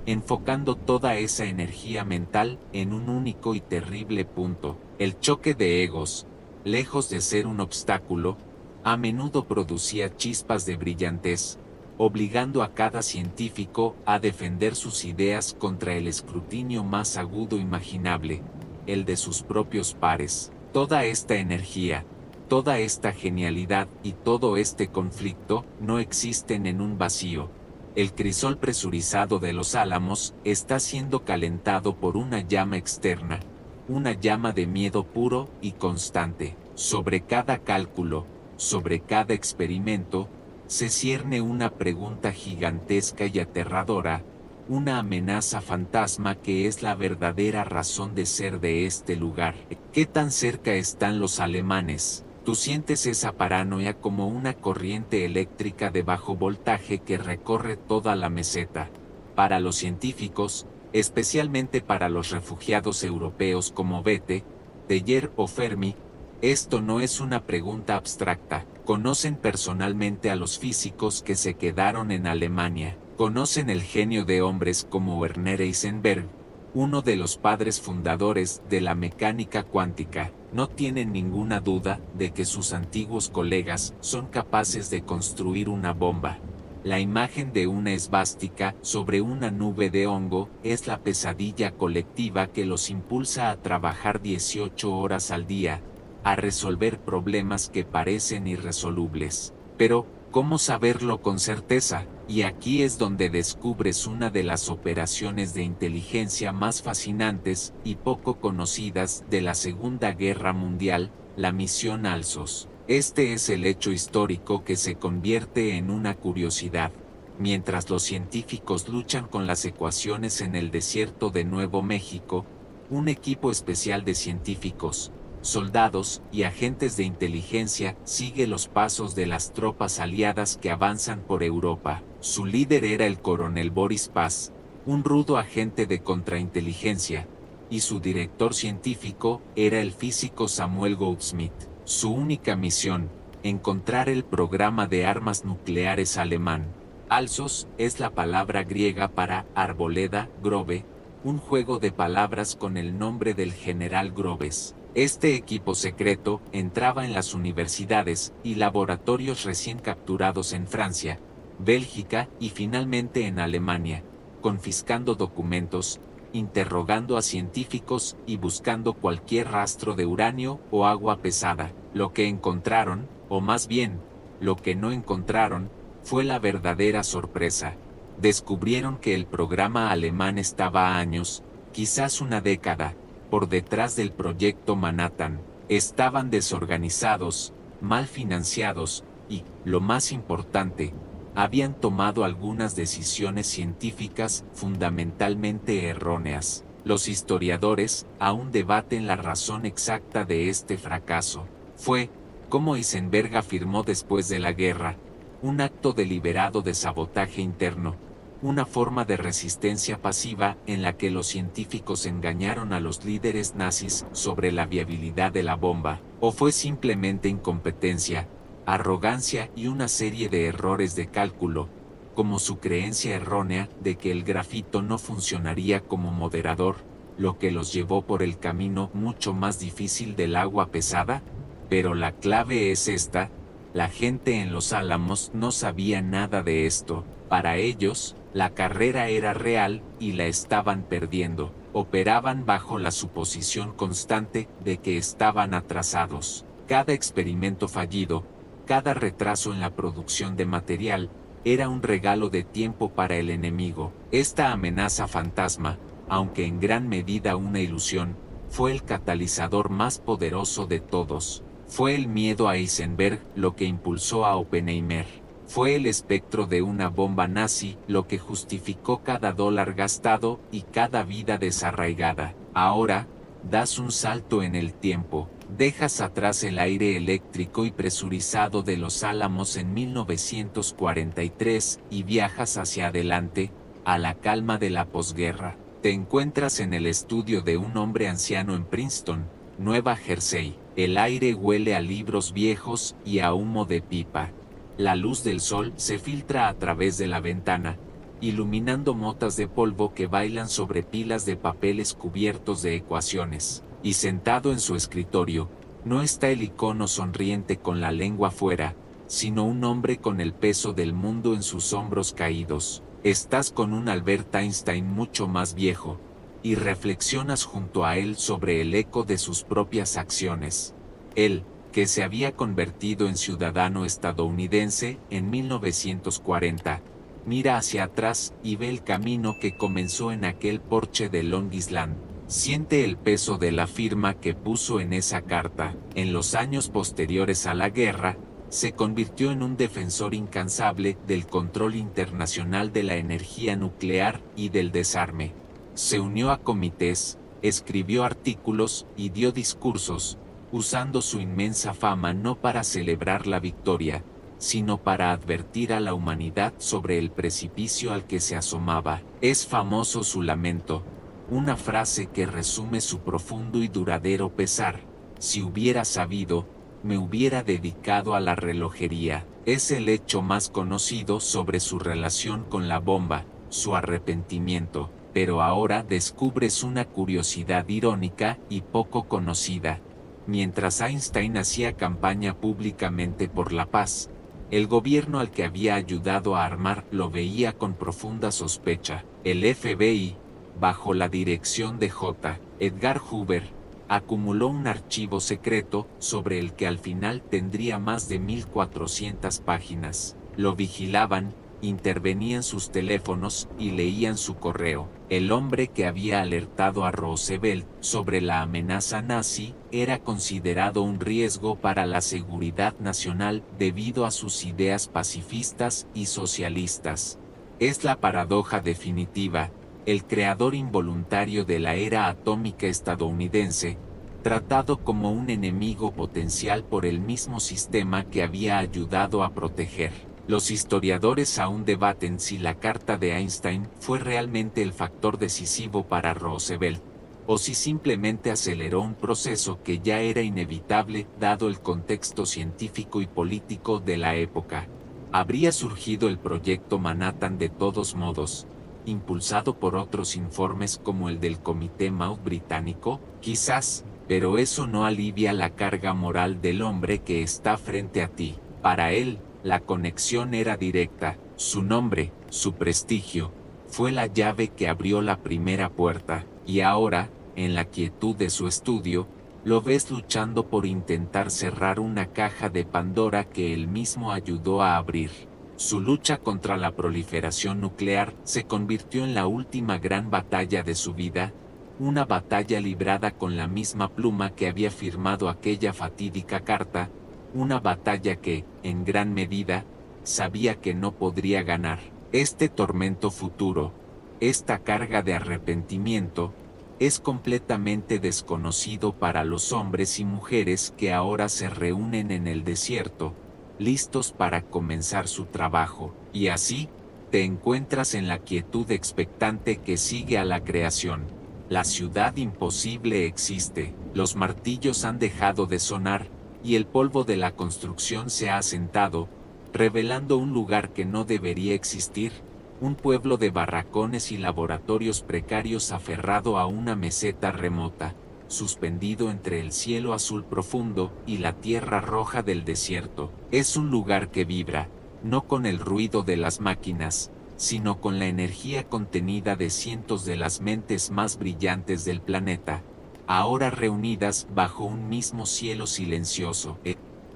enfocando toda esa energía mental en un único y terrible punto. El choque de egos, lejos de ser un obstáculo, a menudo producía chispas de brillantez, obligando a cada científico a defender sus ideas contra el escrutinio más agudo imaginable, el de sus propios pares. Toda esta energía, toda esta genialidad y todo este conflicto no existen en un vacío. El crisol presurizado de Los Álamos está siendo calentado por una llama externa, una llama de miedo puro y constante. Sobre cada cálculo, sobre cada experimento, se cierne una pregunta gigantesca y aterradora, una amenaza fantasma que es la verdadera razón de ser de este lugar. ¿Qué tan cerca están los alemanes? Tú sientes esa paranoia como una corriente eléctrica de bajo voltaje que recorre toda la meseta. Para los científicos, especialmente para los refugiados europeos como Bethe, Teilhard o Fermi, esto no es una pregunta abstracta. Conocen personalmente a los físicos que se quedaron en Alemania. Conocen el genio de hombres como Werner Heisenberg, uno de los padres fundadores de la mecánica cuántica. No tienen ninguna duda de que sus antiguos colegas son capaces de construir una bomba. La imagen de una esvástica sobre una nube de hongo es la pesadilla colectiva que los impulsa a trabajar 18 horas al día, a resolver problemas que parecen irresolubles. Pero, ¿cómo saberlo con certeza? Y aquí es donde descubres una de las operaciones de inteligencia más fascinantes y poco conocidas de la Segunda Guerra Mundial, la misión Alsos. Este es el hecho histórico que se convierte en una curiosidad. Mientras los científicos luchan con las ecuaciones en el desierto de Nuevo México, un equipo especial de científicos, soldados y agentes de inteligencia sigue los pasos de las tropas aliadas que avanzan por Europa. Su líder era el coronel Boris Paz, un rudo agente de contrainteligencia, y su director científico era el físico Samuel Goudsmit. Su única misión, encontrar el programa de armas nucleares alemán. Alsos es la palabra griega para arboleda, Grove, un juego de palabras con el nombre del general Groves. Este equipo secreto entraba en las universidades y laboratorios recién capturados en Francia, Bélgica y finalmente en Alemania, confiscando documentos, interrogando a científicos y buscando cualquier rastro de uranio o agua pesada. Lo que encontraron, o más bien, lo que no encontraron, fue la verdadera sorpresa. Descubrieron que el programa alemán estaba a años, quizás una década, por detrás del proyecto Manhattan. Estaban desorganizados, mal financiados y, lo más importante, habían tomado algunas decisiones científicas fundamentalmente erróneas. Los historiadores aún debaten la razón exacta de este fracaso. Fue, como Heisenberg afirmó después de la guerra, un acto deliberado de sabotaje interno, una forma de resistencia pasiva en la que los científicos engañaron a los líderes nazis sobre la viabilidad de la bomba, o fue simplemente incompetencia, arrogancia y una serie de errores de cálculo, como su creencia errónea de que el grafito no funcionaría como moderador, lo que los llevó por el camino mucho más difícil del agua pesada? Pero la clave es esta: la gente en Los Álamos no sabía nada de esto. Para ellos, la carrera era real y la estaban perdiendo. Operaban bajo la suposición constante de que estaban atrasados. Cada experimento fallido, cada retraso en la producción de material, era un regalo de tiempo para el enemigo. Esta amenaza fantasma, aunque en gran medida una ilusión, fue el catalizador más poderoso de todos. Fue el miedo a Heisenberg lo que impulsó a Oppenheimer. Fue el espectro de una bomba nazi lo que justificó cada dólar gastado y cada vida desarraigada. Ahora, das un salto en el tiempo. Dejas atrás el aire eléctrico y presurizado de Los Álamos en 1943 y viajas hacia adelante, a la calma de la posguerra. Te encuentras en el estudio de un hombre anciano en Princeton, Nueva Jersey. El aire huele a libros viejos y a humo de pipa. La luz del sol se filtra a través de la ventana, iluminando motas de polvo que bailan sobre pilas de papeles cubiertos de ecuaciones. Y sentado en su escritorio, no está el icono sonriente con la lengua fuera, sino un hombre con el peso del mundo en sus hombros caídos. Estás con un Albert Einstein mucho más viejo, y reflexionas junto a él sobre el eco de sus propias acciones. Él, que se había convertido en ciudadano estadounidense en 1940, mira hacia atrás y ve el camino que comenzó en aquel porche de Long Island. Siente el peso de la firma que puso en esa carta. En los años posteriores a la guerra, se convirtió en un defensor incansable del control internacional de la energía nuclear y del desarme. Se unió a comités, escribió artículos y dio discursos, usando su inmensa fama no para celebrar la victoria, sino para advertir a la humanidad sobre el precipicio al que se asomaba. Es famoso su lamento, una frase que resume su profundo y duradero pesar: si hubiera sabido, me hubiera dedicado a la relojería. Es el hecho más conocido sobre su relación con la bomba, su arrepentimiento. Pero ahora descubres una curiosidad irónica y poco conocida. Mientras Einstein hacía campaña públicamente por la paz, el gobierno al que había ayudado a armar lo veía con profunda sospecha. El FBI, bajo la dirección de J. Edgar Hoover, acumuló un archivo secreto sobre el que al final tendría más de 1400 páginas. Lo vigilaban, intervenían sus teléfonos y leían su correo. El hombre que había alertado a Roosevelt sobre la amenaza nazi era considerado un riesgo para la seguridad nacional debido a sus ideas pacifistas y socialistas. Es la paradoja definitiva: el creador involuntario de la era atómica estadounidense, tratado como un enemigo potencial por el mismo sistema que había ayudado a proteger. Los historiadores aún debaten si la carta de Einstein fue realmente el factor decisivo para Roosevelt, o si simplemente aceleró un proceso que ya era inevitable dado el contexto científico y político de la época. ¿Habría surgido el proyecto Manhattan de todos modos, impulsado por otros informes como el del Comité Maud británico? Quizás, pero eso no alivia la carga moral del hombre que está frente a ti. Para él, la conexión era directa. Su nombre, su prestigio, fue la llave que abrió la primera puerta, y ahora, en la quietud de su estudio, lo ves luchando por intentar cerrar una caja de Pandora que él mismo ayudó a abrir. Su lucha contra la proliferación nuclear se convirtió en la última gran batalla de su vida, una batalla librada con la misma pluma que había firmado aquella fatídica carta, una batalla que, en gran medida, sabía que no podría ganar. Este tormento futuro, esta carga de arrepentimiento, es completamente desconocido para los hombres y mujeres que ahora se reúnen en el desierto, listos para comenzar su trabajo. Y así, Te encuentras en la quietud expectante que sigue a la creación. La ciudad imposible existe, los martillos han dejado de sonar, y el polvo de la construcción se ha asentado, revelando un lugar que no debería existir, un pueblo de barracones y laboratorios precarios aferrado a una meseta remota, suspendido entre el cielo azul profundo y la tierra roja del desierto. Es un lugar que vibra, no con el ruido de las máquinas, sino con la energía contenida de cientos de las mentes más brillantes del planeta, ahora reunidas bajo un mismo cielo silencioso.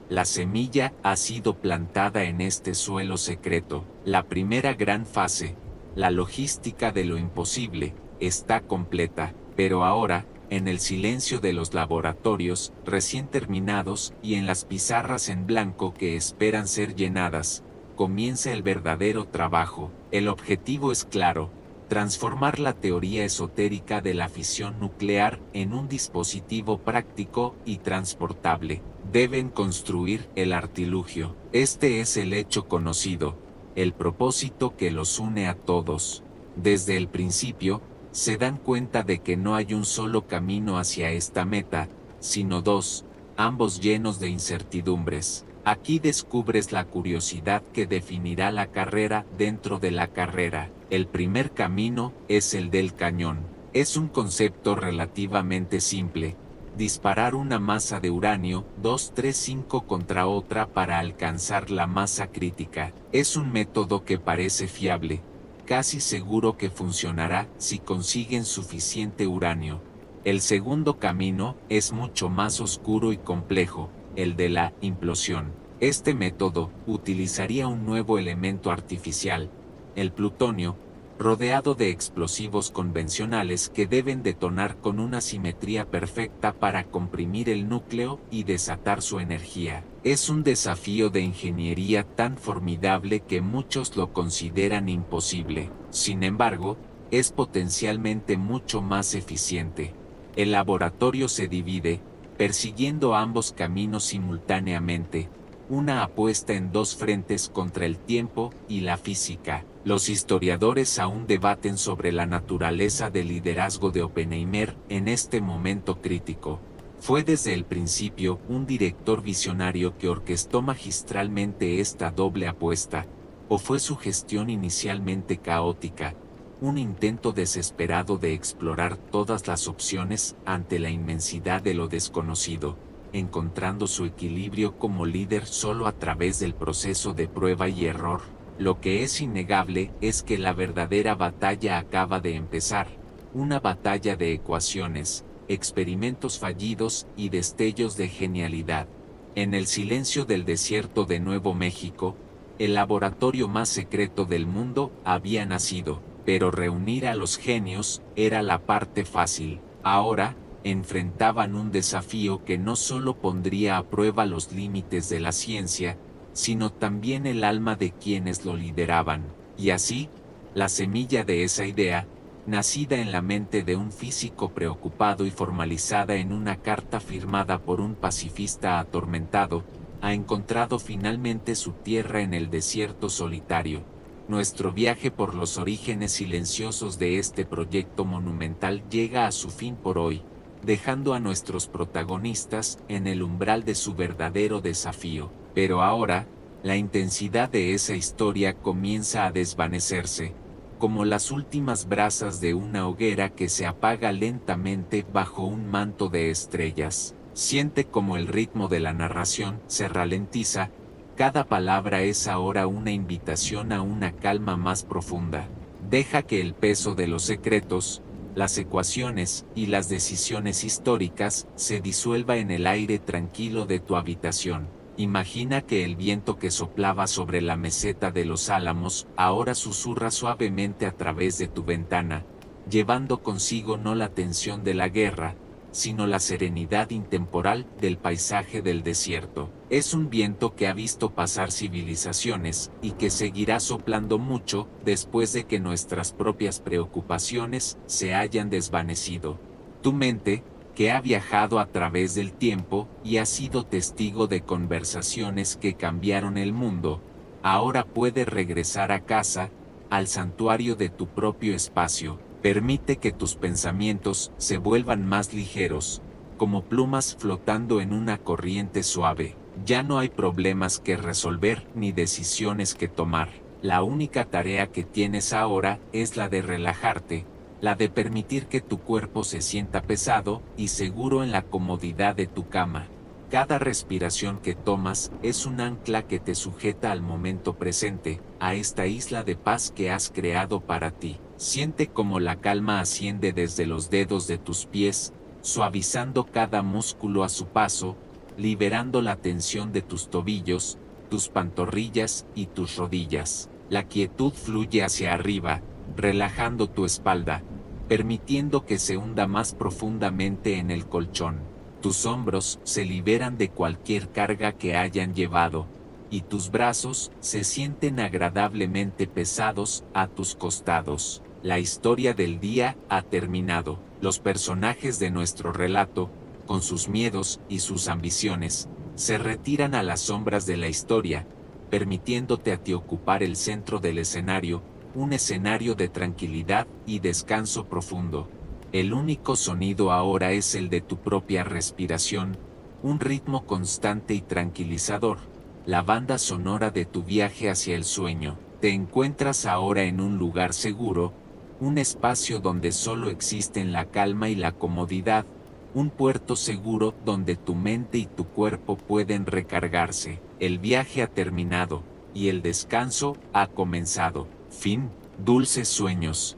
La semilla ha sido plantada en este suelo secreto. La primera gran fase, la logística de lo imposible, está completa, pero ahora, en el silencio de los laboratorios recién terminados y en las pizarras en blanco que esperan ser llenadas, comienza el verdadero trabajo. El objetivo es claro: transformar la teoría esotérica de la fisión nuclear en un dispositivo práctico y transportable. Deben construir el artilugio. Este es el hecho conocido, el propósito que los une a todos. Desde el principio, se dan cuenta de que no hay un solo camino hacia esta meta, sino dos, ambos llenos de incertidumbres. Aquí descubres la curiosidad que definirá la carrera dentro de la carrera. El primer camino es el del cañón. Es un concepto relativamente simple: disparar una masa de uranio 235 contra otra para alcanzar la masa crítica. Es un método que parece fiable, casi seguro que funcionará si consiguen suficiente uranio. El segundo camino es mucho más oscuro y complejo, el de la implosión. Este método utilizaría un nuevo elemento artificial, el plutonio, rodeado de explosivos convencionales que deben detonar con una simetría perfecta para comprimir el núcleo y desatar su energía. Es un desafío de ingeniería tan formidable que muchos lo consideran imposible. Sin embargo, es potencialmente mucho más eficiente. El laboratorio se divide, persiguiendo ambos caminos simultáneamente, una apuesta en dos frentes contra el tiempo y la física. Los historiadores aún debaten sobre la naturaleza del liderazgo de Oppenheimer en este momento crítico. Fue desde el principio un director visionario que orquestó magistralmente esta doble apuesta, o fue su gestión inicialmente caótica, un intento desesperado de explorar todas las opciones ante la inmensidad de lo desconocido, encontrando su equilibrio como líder solo a través del proceso de prueba y error. Lo que es innegable es que la verdadera batalla acaba de empezar, una batalla de ecuaciones, experimentos fallidos y destellos de genialidad. En el silencio del desierto de Nuevo México, el laboratorio más secreto del mundo había nacido, pero reunir a los genios era la parte fácil. Ahora, enfrentaban un desafío que no solo pondría a prueba los límites de la ciencia, sino también el alma de quienes lo lideraban. Y así, la semilla de esa idea, nacida en la mente de un físico preocupado y formalizada en una carta firmada por un pacifista atormentado, ha encontrado finalmente su tierra en el desierto solitario. Nuestro viaje por los orígenes silenciosos de este proyecto monumental llega a su fin por hoy, dejando a nuestros protagonistas en el umbral de su verdadero desafío. Pero ahora, la intensidad de esa historia comienza a desvanecerse, como las últimas brasas de una hoguera que se apaga lentamente bajo un manto de estrellas. Siente como el ritmo de la narración se ralentiza. Cada palabra es ahora una invitación a una calma más profunda. Deja que el peso de los secretos, las ecuaciones y las decisiones históricas se disuelva en el aire tranquilo de tu habitación. Imagina que el viento que soplaba sobre la meseta de los Álamos ahora susurra suavemente a través de tu ventana, llevando consigo no la tensión de la guerra, sino la serenidad intemporal del paisaje del desierto. Es un viento que ha visto pasar civilizaciones y que seguirá soplando mucho después de que nuestras propias preocupaciones se hayan desvanecido. Tu mente, que ha viajado a través del tiempo y ha sido testigo de conversaciones que cambiaron el mundo, ahora puede regresar a casa, al santuario de tu propio espacio. Permite que tus pensamientos se vuelvan más ligeros, como plumas flotando en una corriente suave. Ya no hay problemas que resolver ni decisiones que tomar. La única tarea que tienes ahora es la de relajarte, la de permitir que tu cuerpo se sienta pesado y seguro en la comodidad de tu cama. Cada respiración que tomas es un ancla que te sujeta al momento presente, a esta isla de paz que has creado para ti. Siente cómo la calma asciende desde los dedos de tus pies, suavizando cada músculo a su paso, liberando la tensión de tus tobillos, tus pantorrillas y tus rodillas. La quietud fluye hacia arriba, relajando tu espalda, permitiendo que se hunda más profundamente en el colchón. Tus hombros se liberan de cualquier carga que hayan llevado, y tus brazos se sienten agradablemente pesados a tus costados. La historia del día ha terminado. Los personajes de nuestro relato, con sus miedos y sus ambiciones, se retiran a las sombras de la historia, permitiéndote a ti ocupar el centro del escenario, un escenario de tranquilidad y descanso profundo. El único sonido ahora es el de tu propia respiración, un ritmo constante y tranquilizador, la banda sonora de tu viaje hacia el sueño. Te encuentras ahora en un lugar seguro, un espacio donde solo existen la calma y la comodidad, un puerto seguro donde tu mente y tu cuerpo pueden recargarse. El viaje ha terminado, y el descanso ha comenzado. Fin. Dulces sueños.